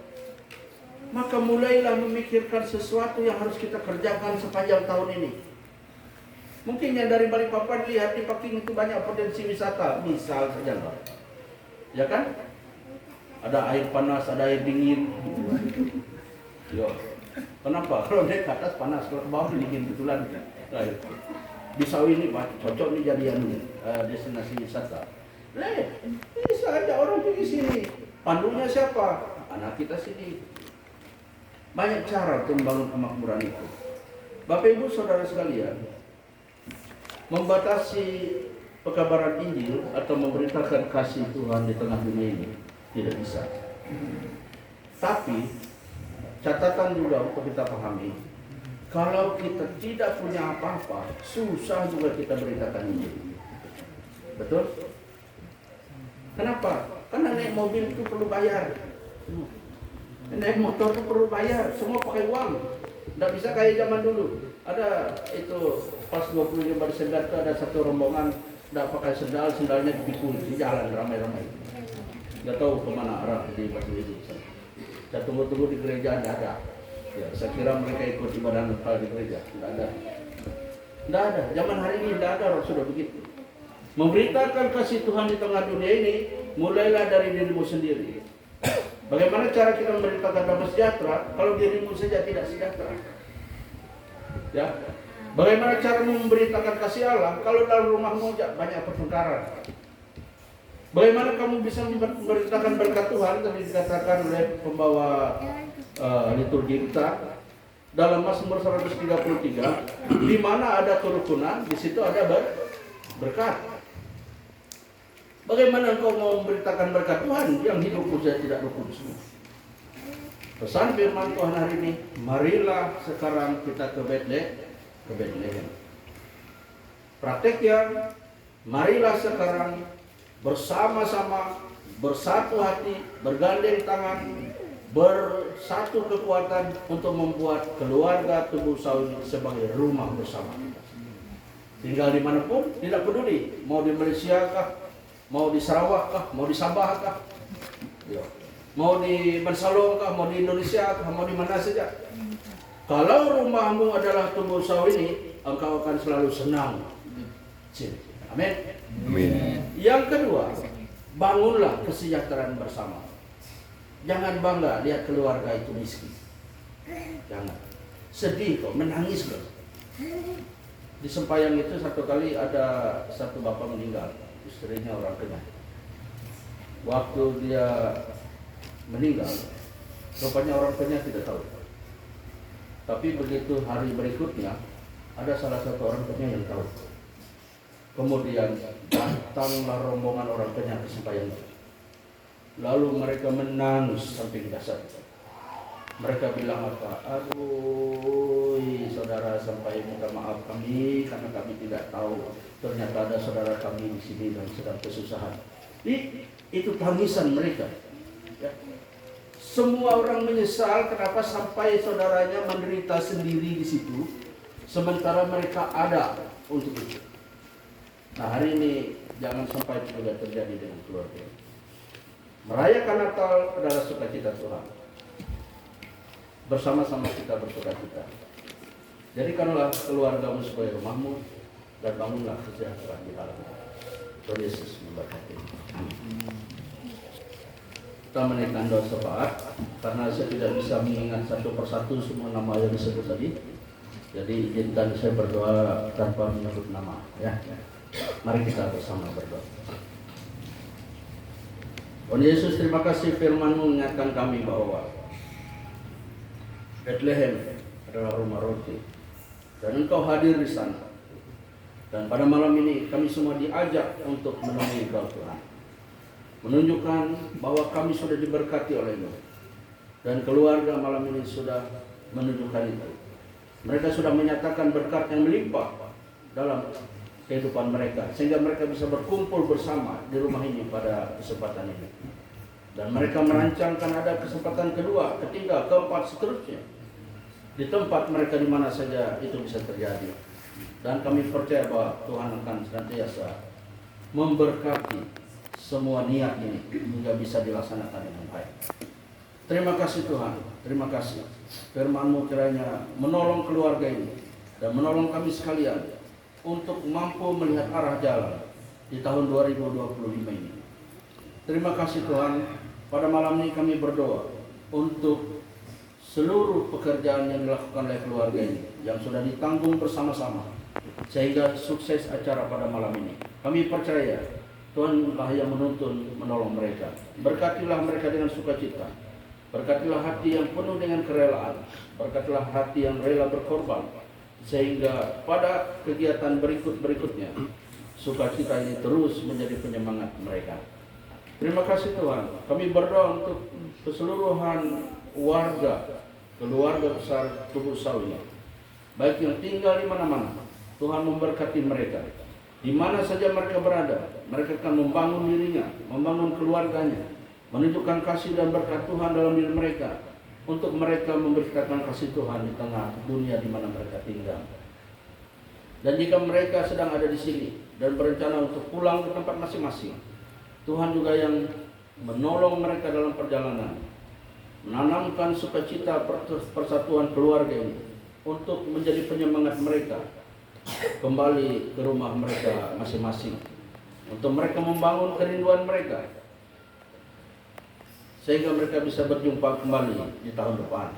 Maka mulailah memikirkan sesuatu yang harus kita kerjakan sepanjang tahun ini. Mungkin yang dari Balikpapan lihat di Paking itu banyak potensi wisata, misal saja lah. Ya kan? Ada air panas, ada air dingin. Yo. Kenapa? Kalau naik ke atas panas, kalau ke bawah dingin betulan. Di Sawi ini cocok nih jadi destinasi wisata. Bisa aja orang pergi sini. Pandunya siapa? Anak kita sini. Banyak cara untuk membangun kemakmuran itu. Bapak Ibu Saudara sekalian, membatasi pekabaran Injil atau memberitakan kasih Tuhan di tengah dunia ini tidak bisa. Tapi catatan juga untuk kita pahami, kalau kita tidak punya apa-apa, susah juga kita beritakan Injil. Betul? Kenapa? Karena naik mobil itu perlu bayar. Naik motor itu perlu bayar, semua pakai uang. Tidak bisa kayak zaman dulu. Ada itu pas 25 Desember itu ada satu rombongan tidak pakai sendal, sendalnya dipikul di jalan ramai-ramai. Nggak tahu kemana arah di Batu itu. Saya tunggu-tunggu di gereja tidak ada. Ya, saya kira mereka ikut ibadah Natal di gereja. Tidak ada. Tidak ada. Zaman hari ini tidak ada orang sudah begitu. Memberitakan kasih Tuhan di tengah dunia ini, mulailah dari dirimu sendiri. Bagaimana cara kita memberitakan damai sejahtera kalau dirimu saja tidak sejahtera? Ya. Bagaimana cara memberitakan kasih Allah kalau dalam rumahmu banyak pertengkaran? Bagaimana kamu bisa memberitakan berkat Tuhan? Tadi dikatakan oleh pembawa liturgi kita dalam Mazmur 133, di mana ada kerukunan, di situ ada berkat. Bagaimana engkau mau memberitakan berkat Tuhan yang hidupmu saja tidak rukun semua? Pesan firman Tuhan hari ini, marilah sekarang kita ke Betlehem. Prakteknya, marilah sekarang bersama-sama, bersatu hati, bergandeng tangan, bersatu kekuatan untuk membuat keluarga Tubuh Sawi sebagai rumah bersama. Tinggal dimanapun, tidak peduli, mau di Malaysia kah, mau di Sarawak kah, mau di Sabah kah, mau di Bansalong kah, mau di Indonesia kah, mau di mana saja. Kalau rumahmu adalah Tubuh Sawi ini, engkau akan selalu senang. Amin. Amin. Yang kedua, bangunlah kesejahteraan bersama. Jangan bangga lihat keluarga itu miskin. Jangan. Sedih kok, menangis kok. Di Sempayang itu satu kali ada satu bapak meninggal, istrinya orang kaya. Waktu dia meninggal, rupanya orang kaya tidak tahu. Tapi begitu hari berikutnya, ada salah satu orang kaya yang tahu. Kemudian datanglah rombongan orang kaya ke Sempayang. Lalu mereka menangis sampai dasar. Mereka bilang apa? Aduh, saudara sampai minta maaf kami karena kami tidak tahu. Ternyata ada saudara kami di sini dan sedang kesusahan. Itu tangisan mereka. Ya. Semua orang menyesal kenapa sampai saudaranya menderita sendiri di situ, sementara mereka ada untuk itu. Nah, hari ini jangan sampai juga terjadi dengan keluarga. Merayakan Natal adalah sukacita Tuhan. Bersama-sama kita bersukacita. Jadikanlah keluargamu sebagai rumahmu dan bangunlah kesejahteraan di dalam. Tuhan Yesus memberkati. Kita menaikkan doa syafaat karena saya tidak bisa mengingat satu persatu semua nama yang disebut tadi. Jadi izinkan saya berdoa tanpa menyebut nama. Ya. Mari kita bersama berdoa. Tuhan Yesus, terima kasih firman-Mu mengingatkan kami bahwa Bethlehem adalah rumah roti dan Engkau hadir di sana. Dan pada malam ini kami semua diajak untuk menemui Engkau Tuhan, menunjukkan bahwa kami sudah diberkati oleh-Mu dan keluarga malam ini sudah menunjukkan itu. Mereka sudah menyatakan berkat yang melimpah dalam kehidupan mereka, sehingga mereka bisa berkumpul bersama di rumah ini pada kesempatan ini. Dan mereka merancangkan ada kesempatan kedua, ketiga, keempat, seterusnya di tempat mereka di mana saja itu bisa terjadi. Dan kami percaya bahwa Tuhan akan senantiasa memberkati semua niat ini hingga bisa dilaksanakan dengan baik. Terima kasih Tuhan, terima kasih. Firman-Mu kiranya menolong keluarga ini dan menolong kami sekalian untuk mampu melihat arah jalan di tahun 2025 ini. Terima kasih Tuhan, pada malam ini kami berdoa untuk seluruh pekerjaan yang dilakukan oleh keluarga ini yang sudah ditanggung bersama-sama sehingga sukses acara pada malam ini. Kami percaya Tuhanlah yang menuntun menolong mereka. Berkatilah mereka dengan sukacita. Berkatilah hati yang penuh dengan kerelaan. Berkatilah hati yang rela berkorban, sehingga pada kegiatan berikutnya sukacita ini terus menjadi penyemangat mereka. Terima kasih Tuhan. Kami berdoa untuk keseluruhan keluarga besar Tubuh Sawi, baik yang tinggal di mana-mana. Tuhan memberkati mereka. Di mana saja mereka berada, mereka akan membangun dirinya, membangun keluarganya, menunjukkan kasih dan berkat Tuhan dalam diri mereka, untuk mereka memberitakan kasih Tuhan di tengah dunia di mana mereka tinggal. Dan jika mereka sedang ada di sini dan berencana untuk pulang ke tempat masing-masing, Tuhan juga yang menolong mereka dalam perjalanan. menanamkan sukacita persatuan keluarga ini untuk menjadi penyemangat mereka kembali ke rumah mereka masing-masing, untuk mereka membangun kerinduan mereka sehingga mereka bisa berjumpa kembali di tahun depan.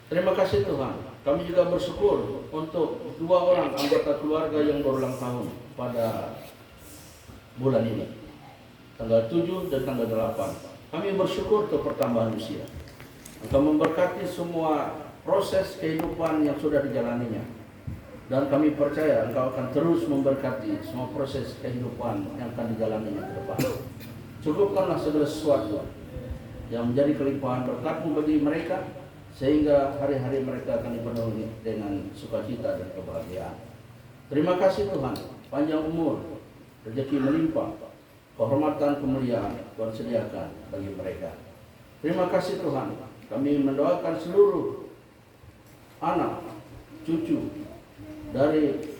Terima kasih Tuhan. Kami juga bersyukur untuk 2 orang anggota keluarga yang berulang tahun pada bulan ini, tanggal 7 dan tanggal 8. Kami bersyukur untuk pertambahan usia. Engkau memberkati semua proses kehidupan yang sudah dijalaninya. Dan kami percaya Engkau akan terus memberkati semua proses kehidupan yang akan dijalaninya ke depan. Cukupkanlah segala sesuatu yang menjadi kelimpahan berkat-Mu bagi mereka, sehingga hari-hari mereka akan dipenuhi dengan sukacita dan kebahagiaan. Terima kasih Tuhan, panjang umur, rezeki melimpah, kehormatan, kemuliaan Tuhan sediakan bagi mereka. Terima kasih Tuhan, kami mendoakan seluruh anak, cucu dari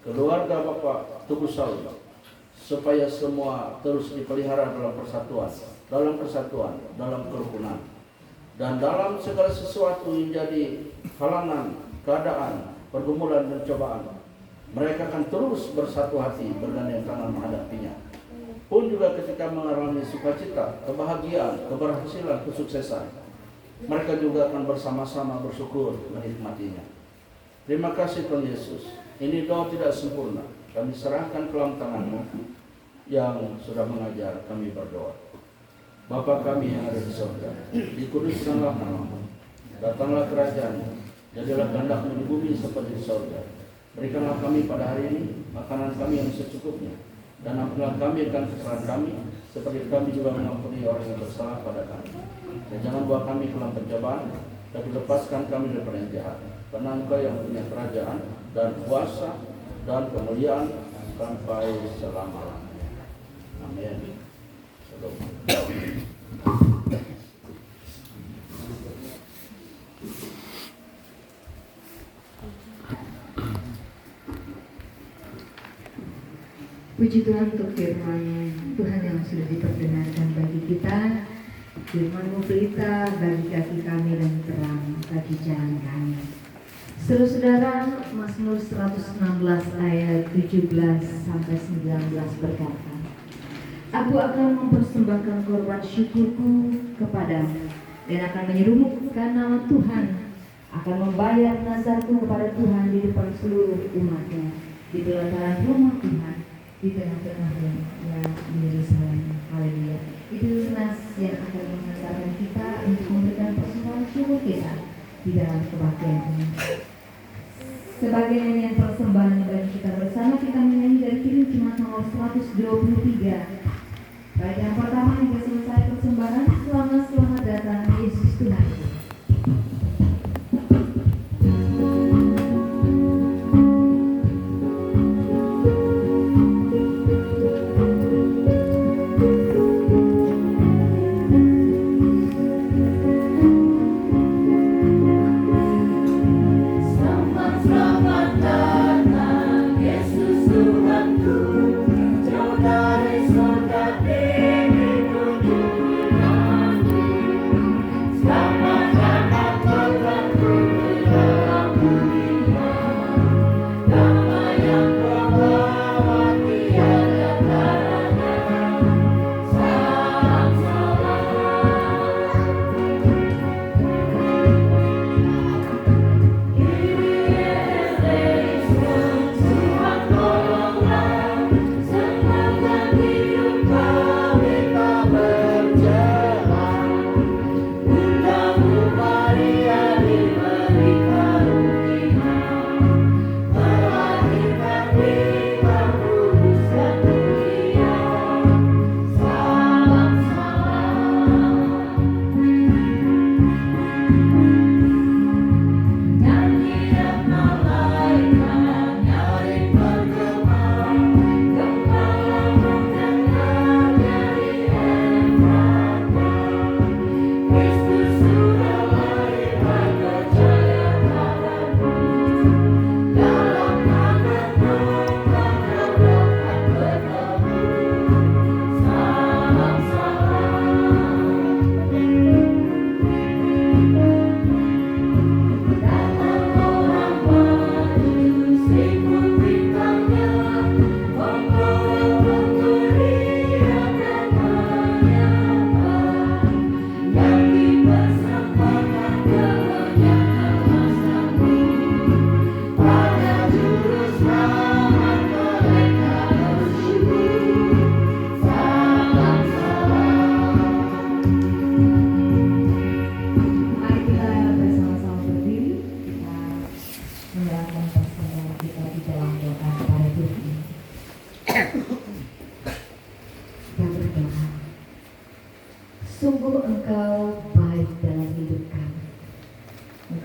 keluarga Bapak Tubuh Saud, supaya semua terus dipelihara dalam persatuan, dalam kerukunan, dan dalam segala sesuatu yang jadi halangan, keadaan, pergumulan dan cobaan, mereka akan terus bersatu hati, bergandeng tangan menghadapinya. Pun juga ketika mengalami sukacita, kebahagiaan, keberhasilan, kesuksesan, mereka juga akan bersama-sama bersyukur menikmatinya. Terima kasih Tuhan Yesus. Ini doa tidak sempurna, kami serahkan ke dalam tangan-Mu yang sudah mengajar kami berdoa. Bapa kami yang ada di surga, dikuduskanlah nama-Mu, datanglah kerajaan-Mu, jadilah kehendak-Mu di bumi seperti di surga. Berikanlah kami pada hari ini makanan kami yang secukupnya, dan ampunilah kami akan kesalahan kami, seperti kami juga mengampuni orang yang bersalah pada kami. Dan jangan bawa kami ke dalam pencobaan, tapi lepaskan kami daripada yang jahat. Karena Engkau yang punya kerajaan dan kuasa dan kemuliaan sampai selama-lamanya. Amin. Puji Tuhan untuk firman Tuhan yang sudah diperdengarkan bagi kita. Firman-Mu pelita bagi kaki kami dan terang bagi jalan kami. Saudara-saudara, Mazmur 116 ayat 17 sampai 19 berkata, Aku akan mempersembahkan korban syukurku kepadamu dan akan menyerumukkan nama Tuhan, akan membayar nazarku kepada Tuhan di depan seluruh umatnya, di pelataran rumah Tuhan, di tengah-tengahnya yang di Yerusalem. Haleluya. Itu nas yang akan mengantarkan kita untuk memberikan persembahan syukur kita di dalam kebaktian ini. Sebagai nyanyian persembahan bagi kita bersama, kita menyanyi dari Kidung Jemaat nomor 123. Baik, yang pertama hingga selesai persembahan, selamat datang Yesus Tuhan. Jauh dari surga tinggi,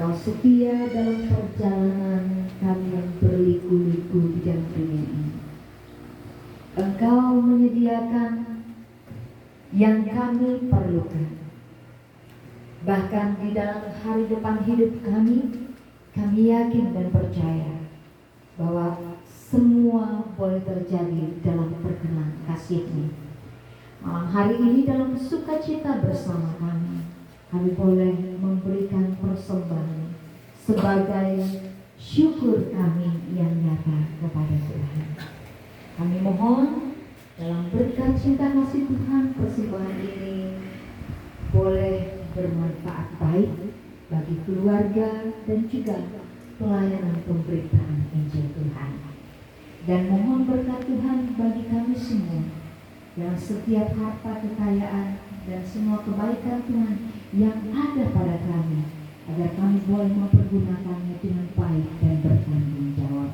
Engkau setia dalam perjalanan kami yang berliku-liku di dalam dunia ini. Engkau menyediakan yang kami perlukan. Bahkan di dalam hari depan hidup kami yakin dan percaya bahwa semua boleh terjadi dalam perkenan kasih-Mu. Malam hari ini dalam sukacita bersama kami boleh memberikan persembahan sebagai syukur kami yang nyata kepada Tuhan. Kami mohon dalam berkat cinta kasih Tuhan, persembahan ini boleh bermanfaat baik bagi keluarga dan juga pelayanan pemberitaan Injil Tuhan. Dan mohon berkat Tuhan bagi kami semua, yang setiap harta kekayaan dan semua kebaikan Tuhan yang ada pada kami, agar kami boleh mempergunakannya dengan baik dan bertanggung jawab.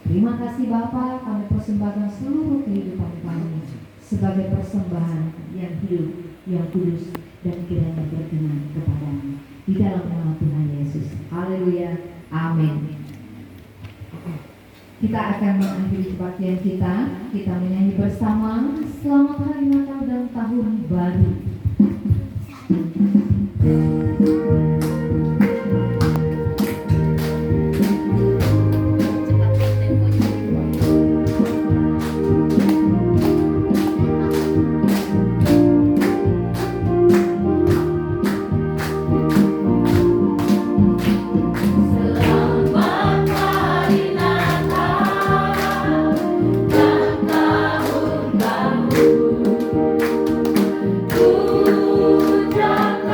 Terima kasih Bapa, kami persembahkan seluruh kehidupan kami sebagai persembahan yang hidup, yang kudus, dan kiranya berkenan kepadamu. Di dalam nama Tuhan Yesus. Haleluya. Amin. Kita akan mengakhiri kebaktian kita. Kita menyanyi bersama Selamat Hari Natal dan Tahun Baru. Selamat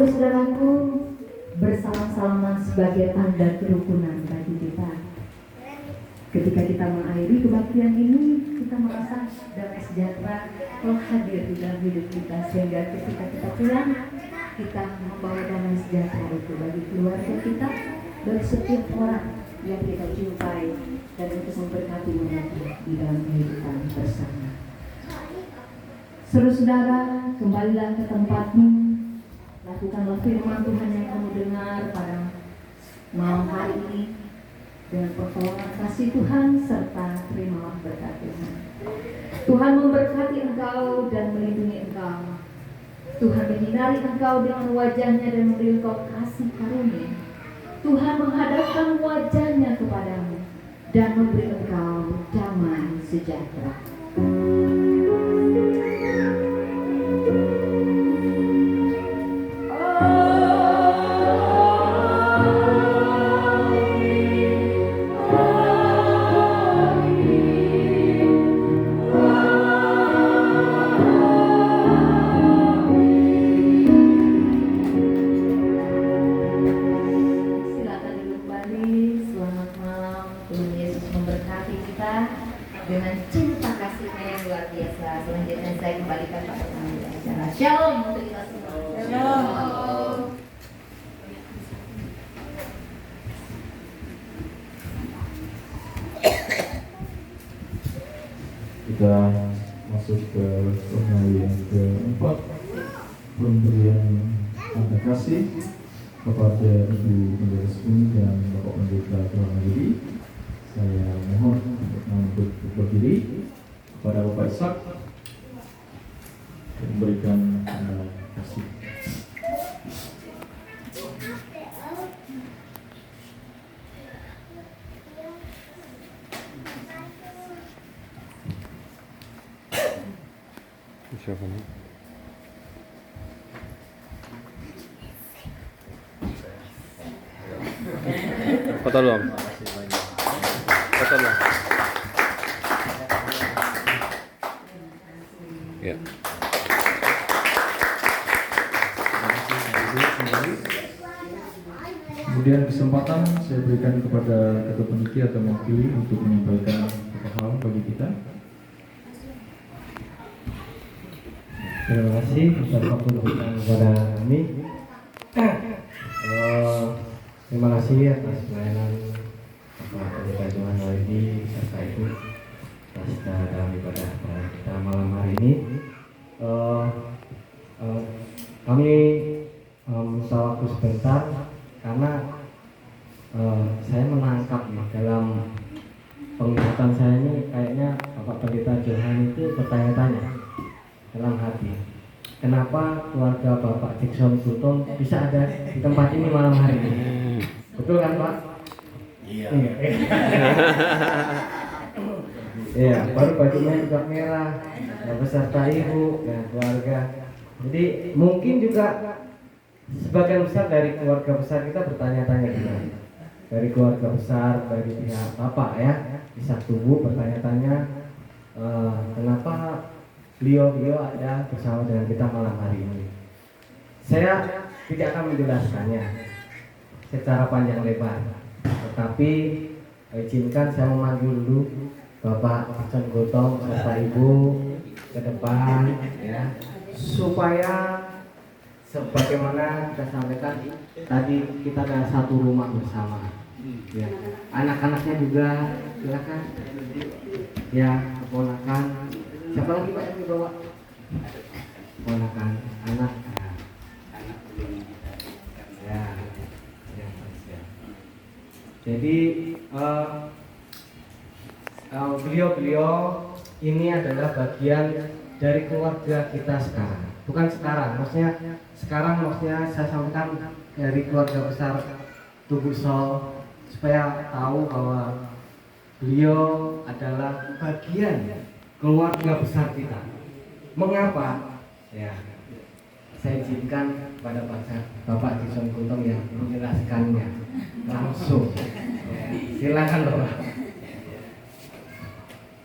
Saudara-saudaraku, bersalam-salaman sebagai tanda kerukunan bagi kita. Ketika kita mengakhiri kebaktian ini, kita merasa damai sejahtera telah hadir di dalam hidup kita, sehingga ketika kita pulang, kita membawa damai sejahtera itu bagi keluarga kita, bagi setiap orang yang kita jumpai, dan untuk memberkati mereka di dalam kehidupan bersama. Saudara-saudara, kembalilah ke tempatmu, lakukanlah firman Tuhan yang kamu dengar pada malam hari ini dengan pertolongan kasih Tuhan, serta terimalah berkat Tuhan. Tuhan memberkati engkau dan melindungi engkau. Tuhan menyinari engkau dengan wajahnya dan memberi engkau kasih karunia. Tuhan menghadapkan wajahnya kepadamu dan memberi engkau damai sejahtera. Dengan cinta kasihnya yang luar biasa. Selanjutnya saya kembalikan pada pengambil acara. Shalom untuk kita semua. Shalom. Kita masuk ke pengalihan yang keempat, pemberian tanda kasih kepada Ibu Pendeta Suni dan Bapak Pendeta Tuhan Hadi. Saya mohon untuk menuntut berdiri kepada Bapak Ishak memberikan tanda kasih. Siapa nih? Foto dulu, Om. Foto dulu. Ya. Kemudian kesempatan saya berikan kepada Ketua Panitia atau mewakili untuk menyampaikan beberapa hal bagi kita. Terima kasih atas waktu diberikan kepada kami. Terima kasih atas pelayanan Bapak Pendeta Tuhan Hadi serta Ibu atas dalam ibadah kita malam hari ini. Kami minta waktu sebentar karena saya menangkap nih dalam penglihatan saya ini kayaknya Bapak Pendeta Johan itu bertanya-tanya dalam hati, kenapa keluarga Bapak Jackson Gutong bisa ada di tempat ini malam hari ini? Betul kan, Pak? Iya. Iya, baru bajunya juga merah, beserta ibu dan keluarga. Jadi mungkin juga sebagian besar dari keluarga besar kita bertanya-tanya juga. Dari keluarga besar, dari pihak Bapak ya, bisa tubuh bertanya-tanya kenapa beliau ada bersama dengan kita malam hari ini. Saya tidak akan menjelaskannya secara panjang lebar, tetapi izinkan saya memanggil dulu Bapak Jackson Gutong serta Ibu ke depan ya, supaya sebagaimana kita sampaikan tadi, kita ada satu rumah bersama ya. Anak-anaknya juga silakan ya, keponakan. Siapa lagi Pak yang dibawa? Ponakan, anak ya. Jadi beliau ini adalah bagian dari keluarga kita sekarang. Bukan sekarang, maksudnya saya sampaikan dari keluarga besar Tubuh Sol, supaya tahu bahwa beliau adalah bagian keluarga besar kita. Mengapa? Ya, saya izinkan pada Bapak Jackson Gutong yang menjelaskannya langsung. Ya, silakan Bapak.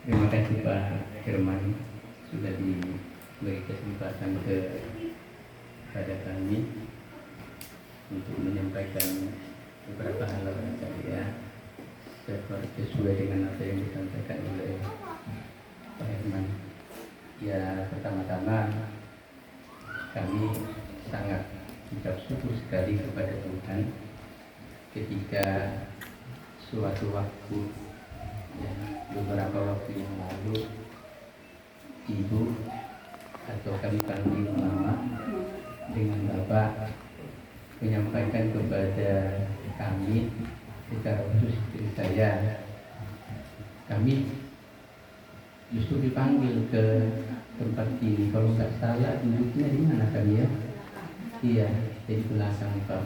Terima kasih Pak Firman sudah diberi kesempatan kepada kami untuk menyampaikan beberapa hal barangkali ya, sesuai dengan apa yang disampaikan oleh Pak Herman. Ya, pertama-tama kami sangat ucap syukur sekali kepada Tuhan ketika suatu waktu ya, beberapa waktu yang lalu ibu atau kami panggil mama dengan bapak menyampaikan kepada kami secara khusus istri saya, kami justru dipanggil ke tempat ini, kalau nggak salah duduknya di mana kami ya? Iya, jadi belakang Pak.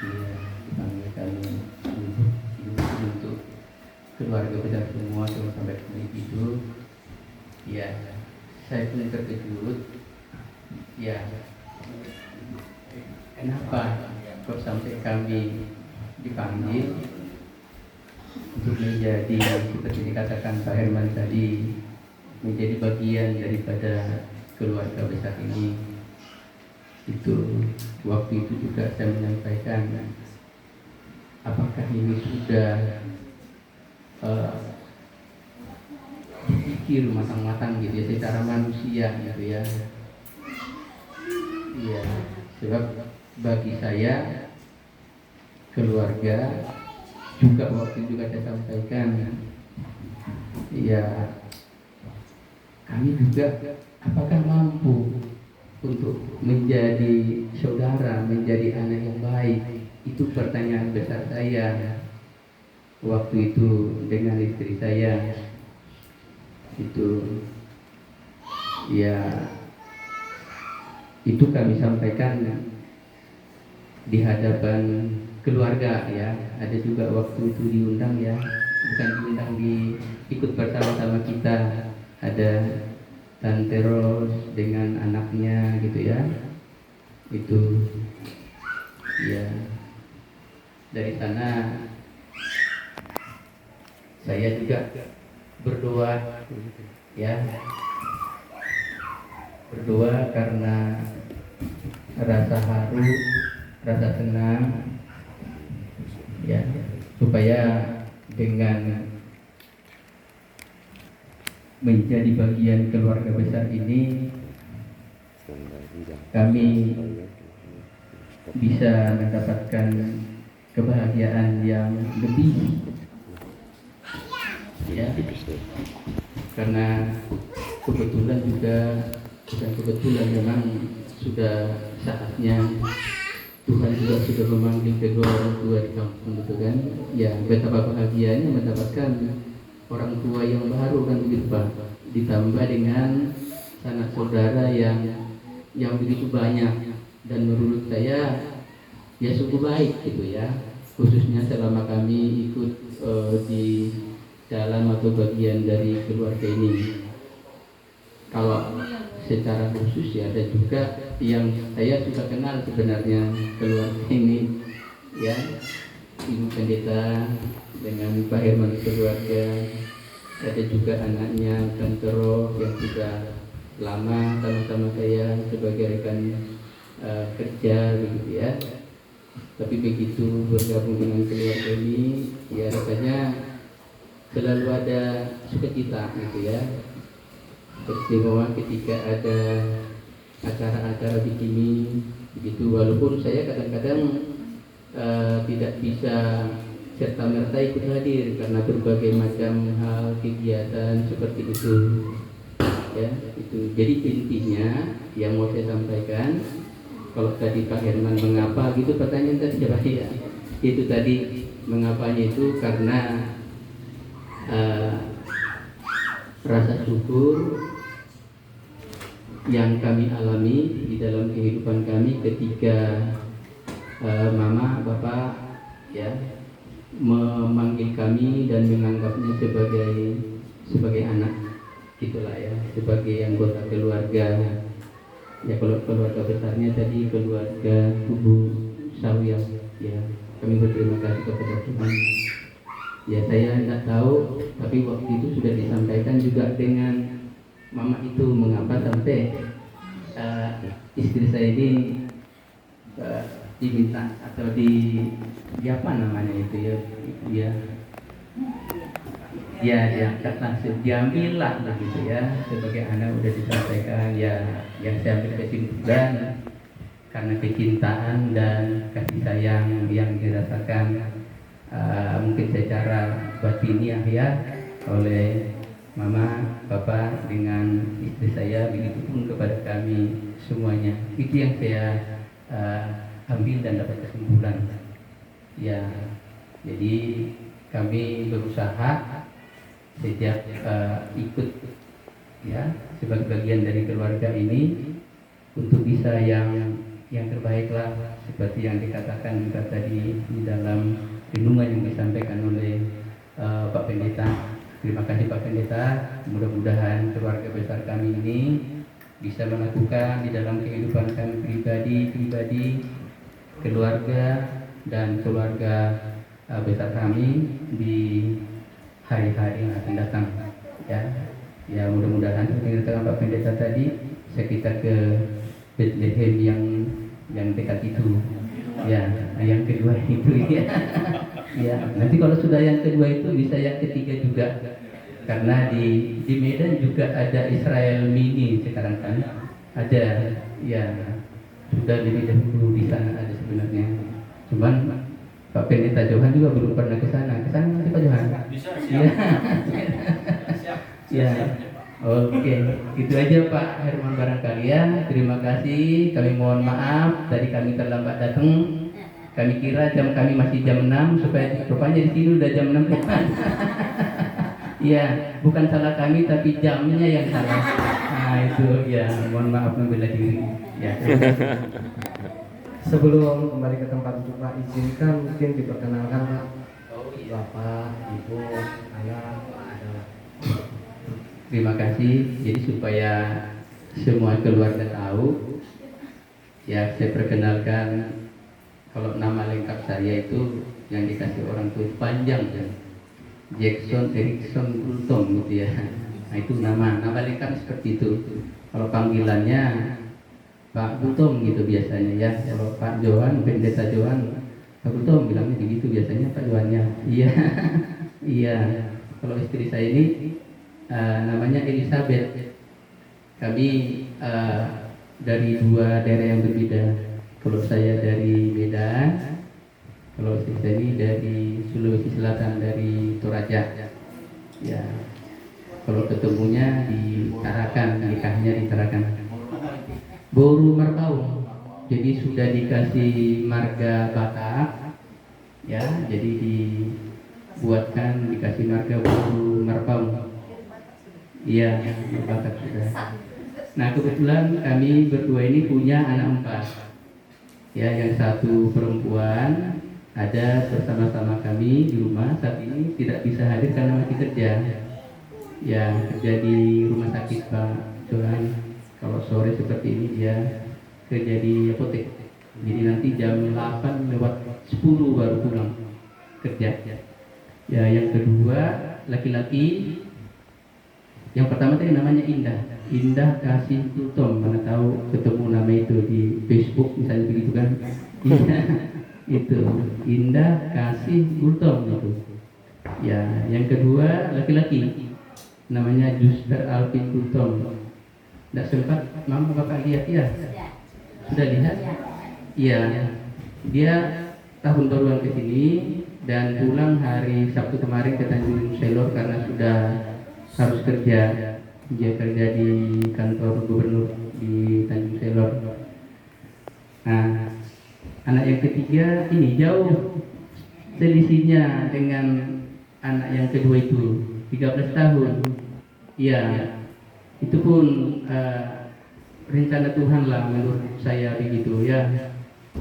Iya, dipanggil kami untuk keluarga besar semua sampai kami tidur. Iya, saya pun terkejut. Ya, kenapa kok sampai kami dipanggil untuk menjadi seperti dikatakan Pak Herman tadi, menjadi bagian daripada keluarga besar ini. Itu waktu itu juga saya menyampaikan, apakah ini sudah dipikir matang-matang gitu ya, secara manusia gitu ya. Iya, sebab bagi saya keluarga juga waktu juga saya sampaikan, ya kami juga apakah mampu untuk menjadi saudara, menjadi anak yang baik? Itu pertanyaan besar saya waktu itu dengan istri saya. Itu ya, itu kami sampaikan di hadapan keluarga ya. Ada juga waktu itu diundang ya, bukan diundang, ikut bersama-sama kita. Ada Tante Ros dengan anaknya gitu ya. Itu ya, dari sana saya juga berdoa ya, berdoa karena rasa haru, rasa senang ya, supaya dengan menjadi bagian keluarga besar ini kami bisa mendapatkan kebahagiaan yang lebih ya, karena kebetulan juga, bukan kebetulan, memang sudah saatnya Tuhan juga sudah memanggil kedua orang tua di kampung gitu kan ya. Betapa bahagianya mendapatkan orang tua yang baru kan begitu Pak, ditambah dengan sanak saudara yang begitu banyak, dan menurut saya ya sungguh baik gitu ya, khususnya selama kami ikut di dalam atau bagian dari keluarga ini. Kalau secara khusus ya ada juga yang saya sudah kenal sebenarnya keluarga ini ya, Ibu Pendeta dengan Pak Herman keluarga, ada juga anaknya Tante Roh yang sudah lama sama-sama saya sebagai rekan kerja begitu ya. Tapi begitu bergabung dengan keluarga ini ya, rasanya selalu ada sukacita gitu ya, keistimewa ketika ada acara-acara di sini begitu. Walaupun saya kadang-kadang tidak bisa serta-merta ikut hadir karena berbagai macam hal kegiatan seperti itu ya. Itu jadi intinya yang mau saya sampaikan, kalau tadi Pak Herman mengapa gitu pertanyaan tadi siapa ya, itu tadi mengapanya itu karena rasa syukur yang kami alami di dalam kehidupan kami ketika mama bapak ya memanggil kami dan menganggapnya sebagai anak gitulah ya, sebagai anggota keluarga ya. Kalau keluarga besarnya tadi keluarga Kubu Sawyang ya, kami berterima kasih kepada Tuhan ya. Saya tidak tahu, tapi waktu itu sudah disampaikan juga dengan mama itu mengapa sampai istri saya ini diminta atau di apa namanya itu ya, ya ya diangkat langsung, diambil lah begitu ya, sebagai anak udah disampaikan ya. Yang saya ambil kesimpulan, karena kecintaan dan kasih sayang yang dirasakan mungkin secara batiniah ya oleh mama, papa dengan istri saya, begitu pun kepada kami semuanya. Itu yang saya ambil dan dapat kesimpulan ya. Jadi kami berusaha sejak ikut ya sebagai bagian dari keluarga ini untuk bisa yang terbaik lah, seperti yang dikatakan juga tadi di dalam renungan yang disampaikan oleh Pak Pendeta. Terima kasih Pak Pendeta. Mudah-mudahan keluarga besar kami ini bisa melakukan di dalam kehidupan kami pribadi, keluarga dan keluarga besar kami di hari-hari yang akan datang ya. Ya mudah-mudahan seperti yang Pak Pendeta tadi, sekitar ke Bethlehem yang dekat itu ya. Yang kedua itu ya ya, nanti kalau sudah yang kedua itu bisa yang ketiga juga, karena di Medan juga ada Israel Mini sekarang kan ada ya, sudah lebih dahulu di sana ada sebenarnya. Cuman Pak Pendeta Johan juga belum pernah ke sana nanti Pak Johan. Bisa, siap. Ya. Oke, itu aja Pak Herman barangkali ya. Terima kasih. Kami mohon maaf tadi kami terlambat datang. Kami kira jam kami masih jam 6, supaya rupanya di sini udah jam 6 kan. Iya, bukan salah kami tapi jamnya yang salah. Nah, itu ya, mohon maaf membela diri. Ya. Sebelum kembali ke tempat Pak, izinkan mungkin diperkenalkan Pak. Bapak, Ibu, anak, adalah. Terima kasih. Jadi supaya semua keluarga tahu, ya saya perkenalkan. Kalau nama lengkap saya itu yang dikasih orang tua panjang ya, Jackson Erickson Bultom gitu ya. Nah itu nama lengkap seperti itu. Kalau panggilannya Pak Bultom gitu biasanya ya. Kalau Pak Johan, Pendeta Johan, Pak Bultom bilangnya begitu biasanya Pak Johannya. Iya, iya. Kalau istri saya ini namanya Elizabeth. Kami dari dua daerah yang berbeda. Kalau saya dari Medan, kalau istri saya ini dari Sulawesi Selatan, dari Toraja. Ya, kalau ketemunya di Tarakan, nikahnya di Tarakan. Boru Marpaung. Jadi sudah dikasih marga Batak, ya. Jadi dibuatkan dikasih marga Boru Marpaung. Iya, Batak sudah. Nah kebetulan kami berdua ini punya anak 4. Ya, yang satu perempuan ada bersama-sama kami di rumah saat ini, tidak bisa hadir karena masih kerja. Ya, kerja di rumah sakit Pak Johan. Kalau sore seperti ini dia kerja di apotek. Jadi nanti jam 8 lewat 10 baru pulang kerja. Ya, yang kedua laki-laki. Yang pertama tadi namanya Indah Kasih Bultom, mana tahu ketemu nama itu di Facebook misalnya begitu kan. Iya, itu Indah Kasih Bultom itu. Ya, yang kedua laki-laki namanya Juster Alvin Bultom. Tidak sempat mama bapak lihat ya? Sudah lihat? Iya, dia tahun baruan ke sini dan pulang hari Sabtu kemarin ke Tanjung Selor karena sudah harus kerja. Dia kerja di kantor gubernur di Tanjung Selor. Nah, anak yang ketiga ini jauh selisihnya dengan anak yang kedua itu 13 tahun. Iya, itu pun rencana Tuhan lah menurut saya begitu ya.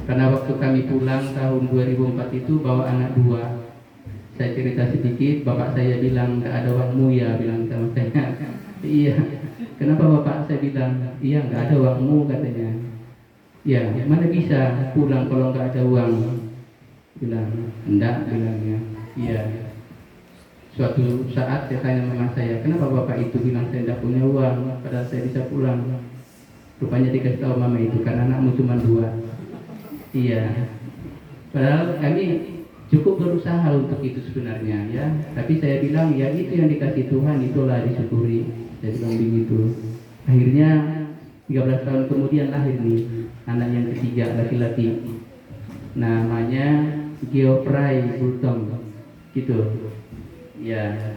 Karena waktu kami pulang tahun 2004 itu bawa anak 2. Saya cerita sedikit, bapak saya bilang nggak ada uangmu ya, bilang sama saya. Iya, kenapa bapak saya bilang, iya nggak ada uangmu katanya. Ya, mana bisa pulang kalau nggak ada uang? Bilang, enggak, bilangnya. Iya. Suatu saat saya tanya mama saya, kenapa bapak itu bilang saya tidak punya uang, padahal saya bisa pulang. Rupanya dikasih tahu mama itu, karena anakmu cuma 2. Iya. Padahal kami cukup berusaha untuk itu sebenarnya ya. Tapi saya bilang ya itu yang dikasih Tuhan itulah disyukuri. Saya bilang begitu. Akhirnya 13 tahun kemudian lahir nih anak yang ketiga laki-laki. Namanya Geoffrey Bultong. Gitu. Ya,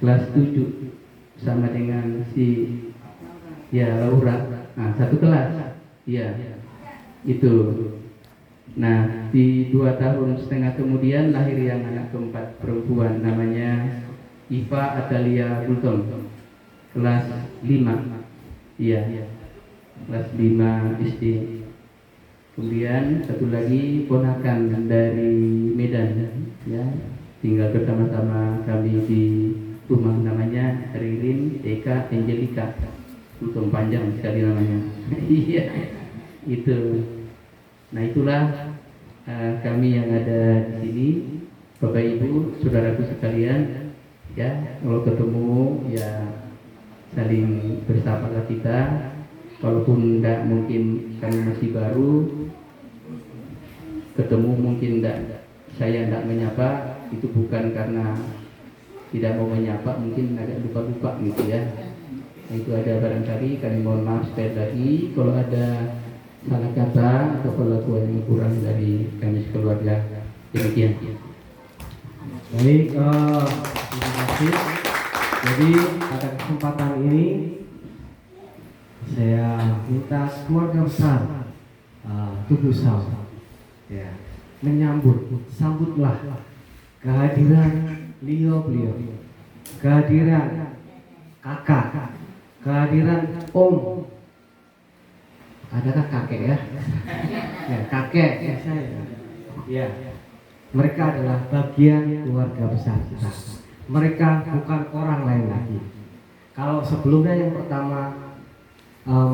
kelas 7 sama dengan si ya Laura. Nah, satu kelas. Iya. Itu. Nah, di 2,5 tahun kemudian lahir yang anak keempat perempuan namanya Iva Atalia Bultong, kelas 5. Iya, kelas 5 SD. Kemudian satu lagi ponakan dari Medan, ya, tinggal bersama-sama kami di rumah namanya Ririn Eka Angelika Bultong, panjang sekali namanya. Iya, itu. Nah itulah kami yang ada di sini, Bapak Ibu, saudaraku sekalian, ya kalau ketemu ya saling bersapa kita, kalaupun tidak mungkin kami masih baru, ketemu mungkin saya tidak menyapa, itu bukan karena tidak mau menyapa, mungkin agak lupa-lupa gitu ya. Nah, itu ada barangkali kami mohon maaf sekali lagi kalau ada salah kata atau perlakuan yang kurang dari kami sekeluarga. Demikian. Baik, terima kasih. Jadi pada kesempatan ini saya minta keluarga besar Tubuh Sal ya, sambutlah kehadiran beliau, kehadiran kakak, kehadiran om. Adakah kakek ya? Ya, kakek ya saya. Ya. Mereka adalah bagian keluarga besar kita. Mereka bukan orang lain lagi. Kalau sebelumnya yang pertama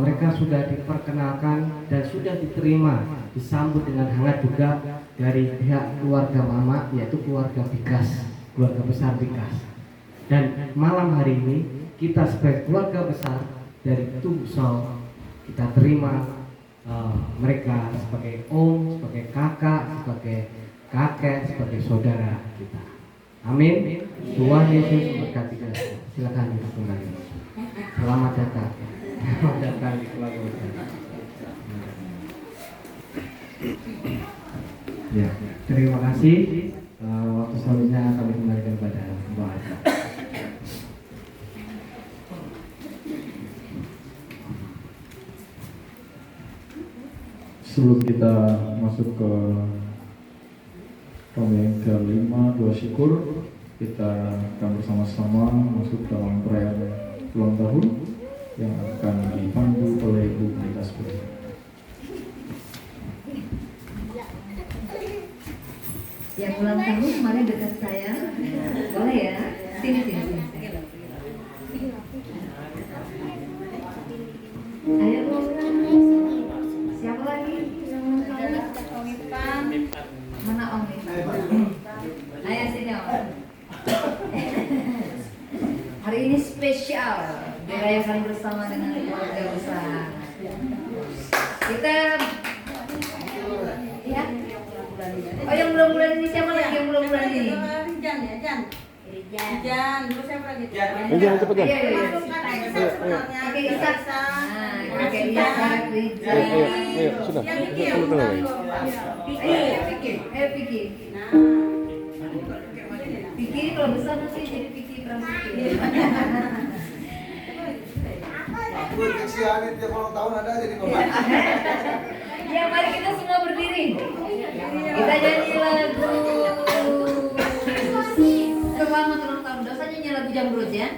mereka sudah diperkenalkan dan sudah diterima, disambut dengan hangat juga dari pihak keluarga mama, yaitu keluarga Bikas, keluarga besar Bikas. Dan malam hari ini kita sebagai keluarga besar dari Tubuh kita terima mereka sebagai om, sebagai kakak, sebagai kakek, sebagai saudara kita. Amin. Tuhan Yesus memberkati kita. Silakan kita kembali. Selamat datang. Selamat datang di keluarga besar. Ya, terima kasih. Waktu selanjutnya kami kembalikan kepada Mbak Aca. Sebelum kita masuk ke yang kelima, doa syukur, kita akan bersama-sama masuk dalam perayaan ulang tahun yang akan dipandu oleh Ibu Pendeta Sepuluh. Yang ulang tahun kemarin dekat saya, boleh ya? Sini. Ayo ulang. Siapa lagi? Mana Om? Ayo sini Om. Hari ini spesial dirayakan bersama dengan keluarga besar. Kita ya. Oh yang bulan-bulan ini siapa lagi yang bulan-bulan ini? Jan, terus siapa lagi? Jan, cepet Jan. Kakek Isak. Kakek Isak, Rizal. Ayo, sudah. Piki. Piki kalau besar nanti jadi Piki Pramudia. Aku kesianin tiap ulang tahun ada jadi bapak. Ya mari kita semua berdiri. Kita nyanyi lagu selamat ulang tahun. Dosanya nyanyi lagu Jamrut ya.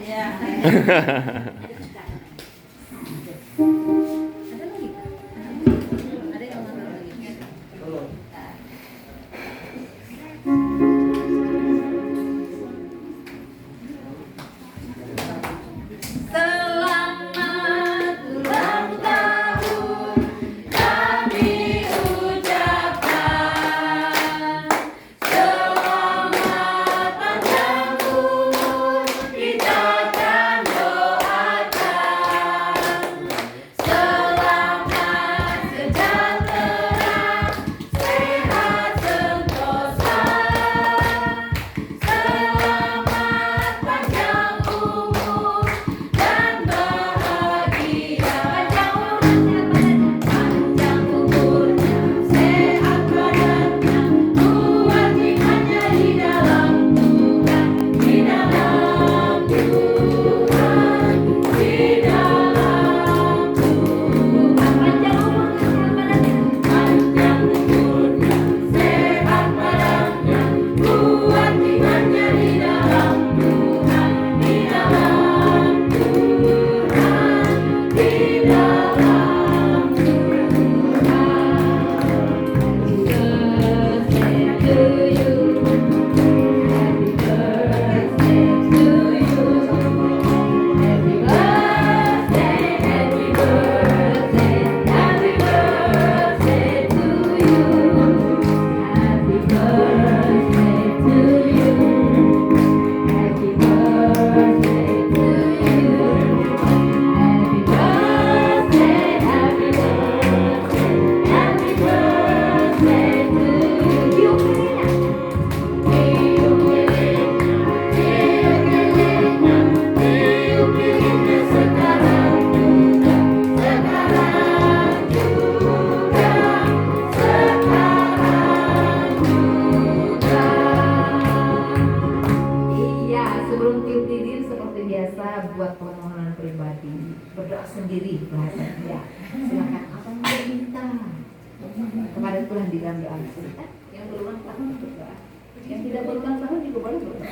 Kita akan doakan berdoa sendiri bahasanya. Ya, silakan apa yang mau minta kepada Tuhan di dalam doa. Yang berulang tahun berdoa, yang tidak berulang tahun juga boleh berdoa.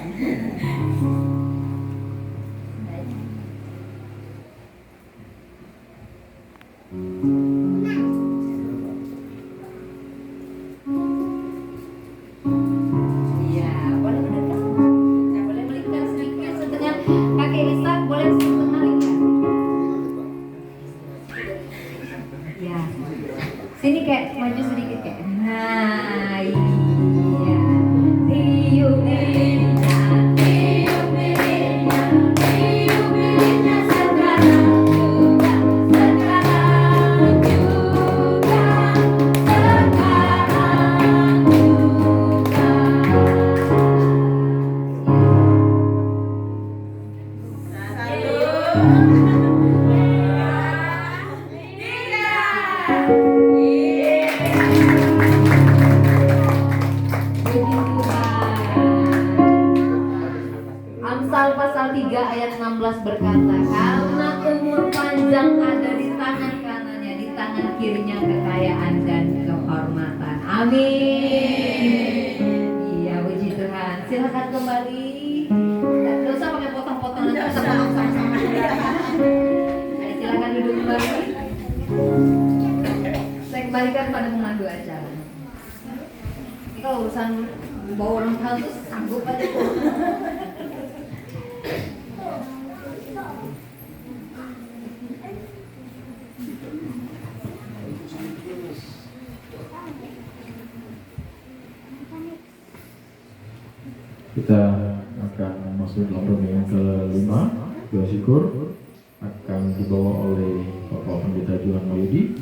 Iya, boleh mendekat. Ya, boleh melingkar sedikit setengah. Kakek Lisa boleh setengah lingkar. Ya, sini kayak maju sedikit kayak. Nah, iya. Tiup lilinnya, tiup lilinnya, tiup lilinnya sekarang juga, sekarang juga, sekarang Amsal pasal 3 ayat 16 berkata, karena umur panjang ada di tangan kanannya, di tangan kirinya kekayaan dan kehormatan. Amin. Iya, puji Tuhan. Silakan kembali. Tidak usah pakai potong-potong, nanti kita potong sama-sama. Ayo, silakan duduk kembali. Saya kembalikan pada pemandu acara. Ini kalau urusan bawa ulang tahun tuh sanggup aja tuh. Kita akan masuk dalam rangkaian ke-5. Doa syukur akan dibawa oleh Bapak Pendeta Johan Mahyudi.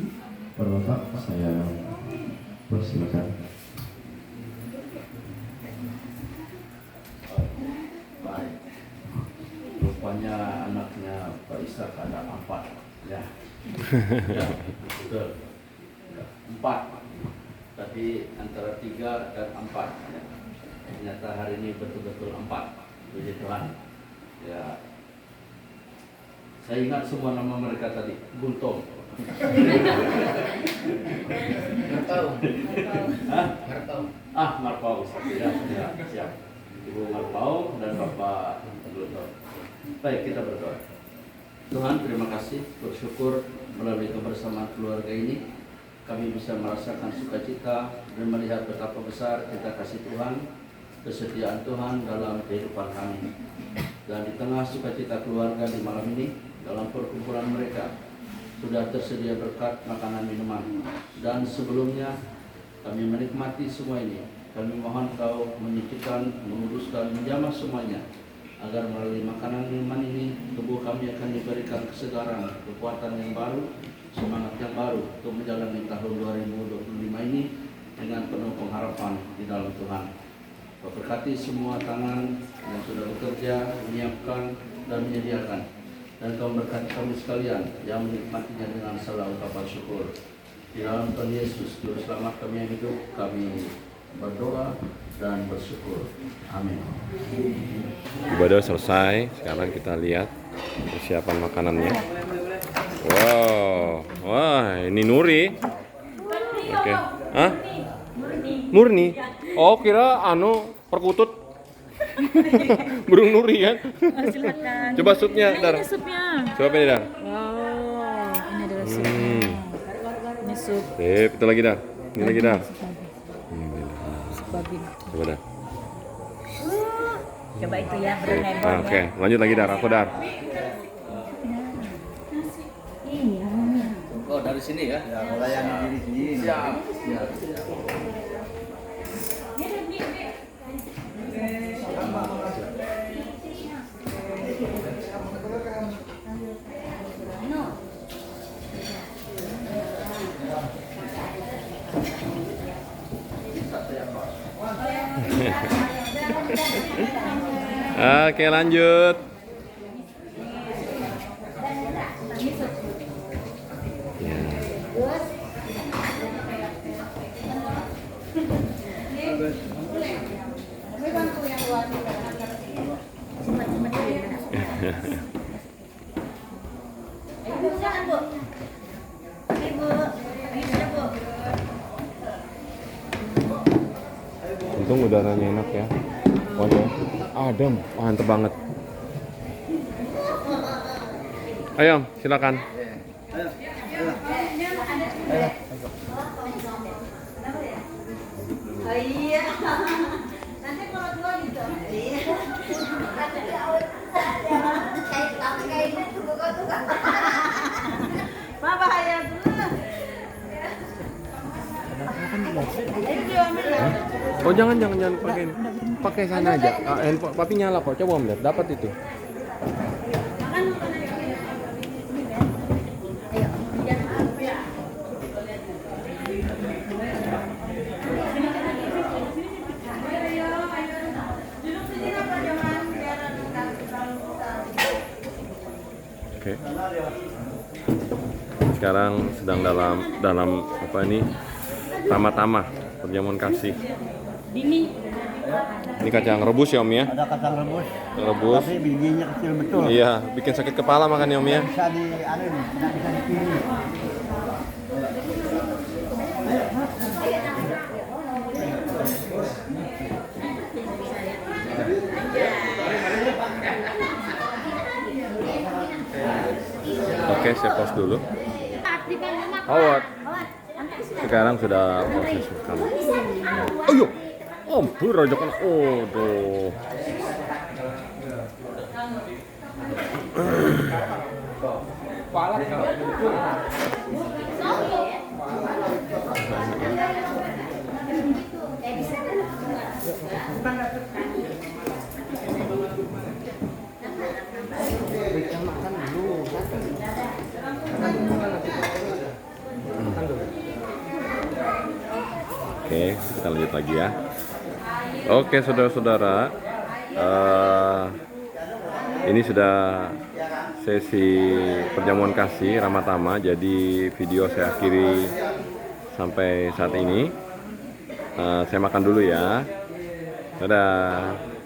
Pada Bapak, saya persilakan. Baik. Rupanya anaknya Pak Ishak ada 4 ya. Ya, betul. 4. Tadi antara 3 dan 4 ya. Ternyata hari ini betul-betul 4. Puji Tuhan. Ya. Saya ingat semua nama mereka tadi. Buntong. Marpau. Ya, siap. Ibu Marpau dan Bapak Buntong. Baik, kita berdoa. Tuhan, terima kasih, bersyukur melalui kebersamaan keluarga ini kami bisa merasakan sukacita dan melihat betapa besar kita kasih Tuhan, kesetiaan Tuhan dalam kehidupan kami. Dan di tengah sukacita keluarga di malam ini, dalam perkumpulan mereka sudah tersedia berkat makanan minuman. Dan sebelumnya kami menikmati semua ini. Kami mohon Kau menyucikan, menguduskan, menjamah semuanya, agar melalui makanan minuman ini tubuh kami akan diberikan kesegaran, kekuatan yang baru, semangat yang baru untuk menjalani tahun 2025 ini dengan penuh pengharapan di dalam Tuhan. Kau berkati semua tangan yang sudah bekerja, menyiapkan dan menyediakan, dan Kau berkati kami sekalian yang menikmatinya dengan segala ucapan syukur. Di dalam Tuhan Yesus, Juru Selamat kami yang hidup, kami berdoa dan bersyukur. Amin. Ibadah selesai. Sekarang kita lihat persiapan makanannya. Wow, wah ini Nuri. Oke, hah? Murni. Oh kira perkutut. Burung Nuri kan? Silakan. Coba supnya, Dar. Ini supnya. Coba ini, Dar. Wow, ini adalah supnya. Ini sup. Sip, itu lagi, Dar. Ini lagi, Dar. Babi. Coba, Dar. Coba itu ya, berheboh ya. Oke, lanjut lagi, Dar. Aku, Dar. Iya. Oh, dari sini ya? Ya, melayani diri sendiri. Siap. Oke, lanjut. Untung udaranya enak ya. Waduh, adem, mantep banget. Ayo, silakan. Oh jangan pakai sana aja. Handphone papi nyala kok. Coba om lihat, dapat itu. Oke. Sekarang sedang dalam apa ini? Tama-tama perjamuan kasih. Ini kacang rebus ya om ya? Ada kacang rebus. Rebus. Tapi bijinya kecil betul. Iya, bikin sakit kepala makan ya om ya? Bisa tidak bisa dipilih. Oke, saya pause dulu. Awat. Sekarang sudah proses makan. Ayo, ampun rojokan. Oh, tuh. Oke, kita lanjut lagi ya. Oke, saudara-saudara, ini sudah sesi perjamuan kasih Ramatama. Jadi video saya akhiri sampai saat ini. Saya makan dulu ya. Dadah.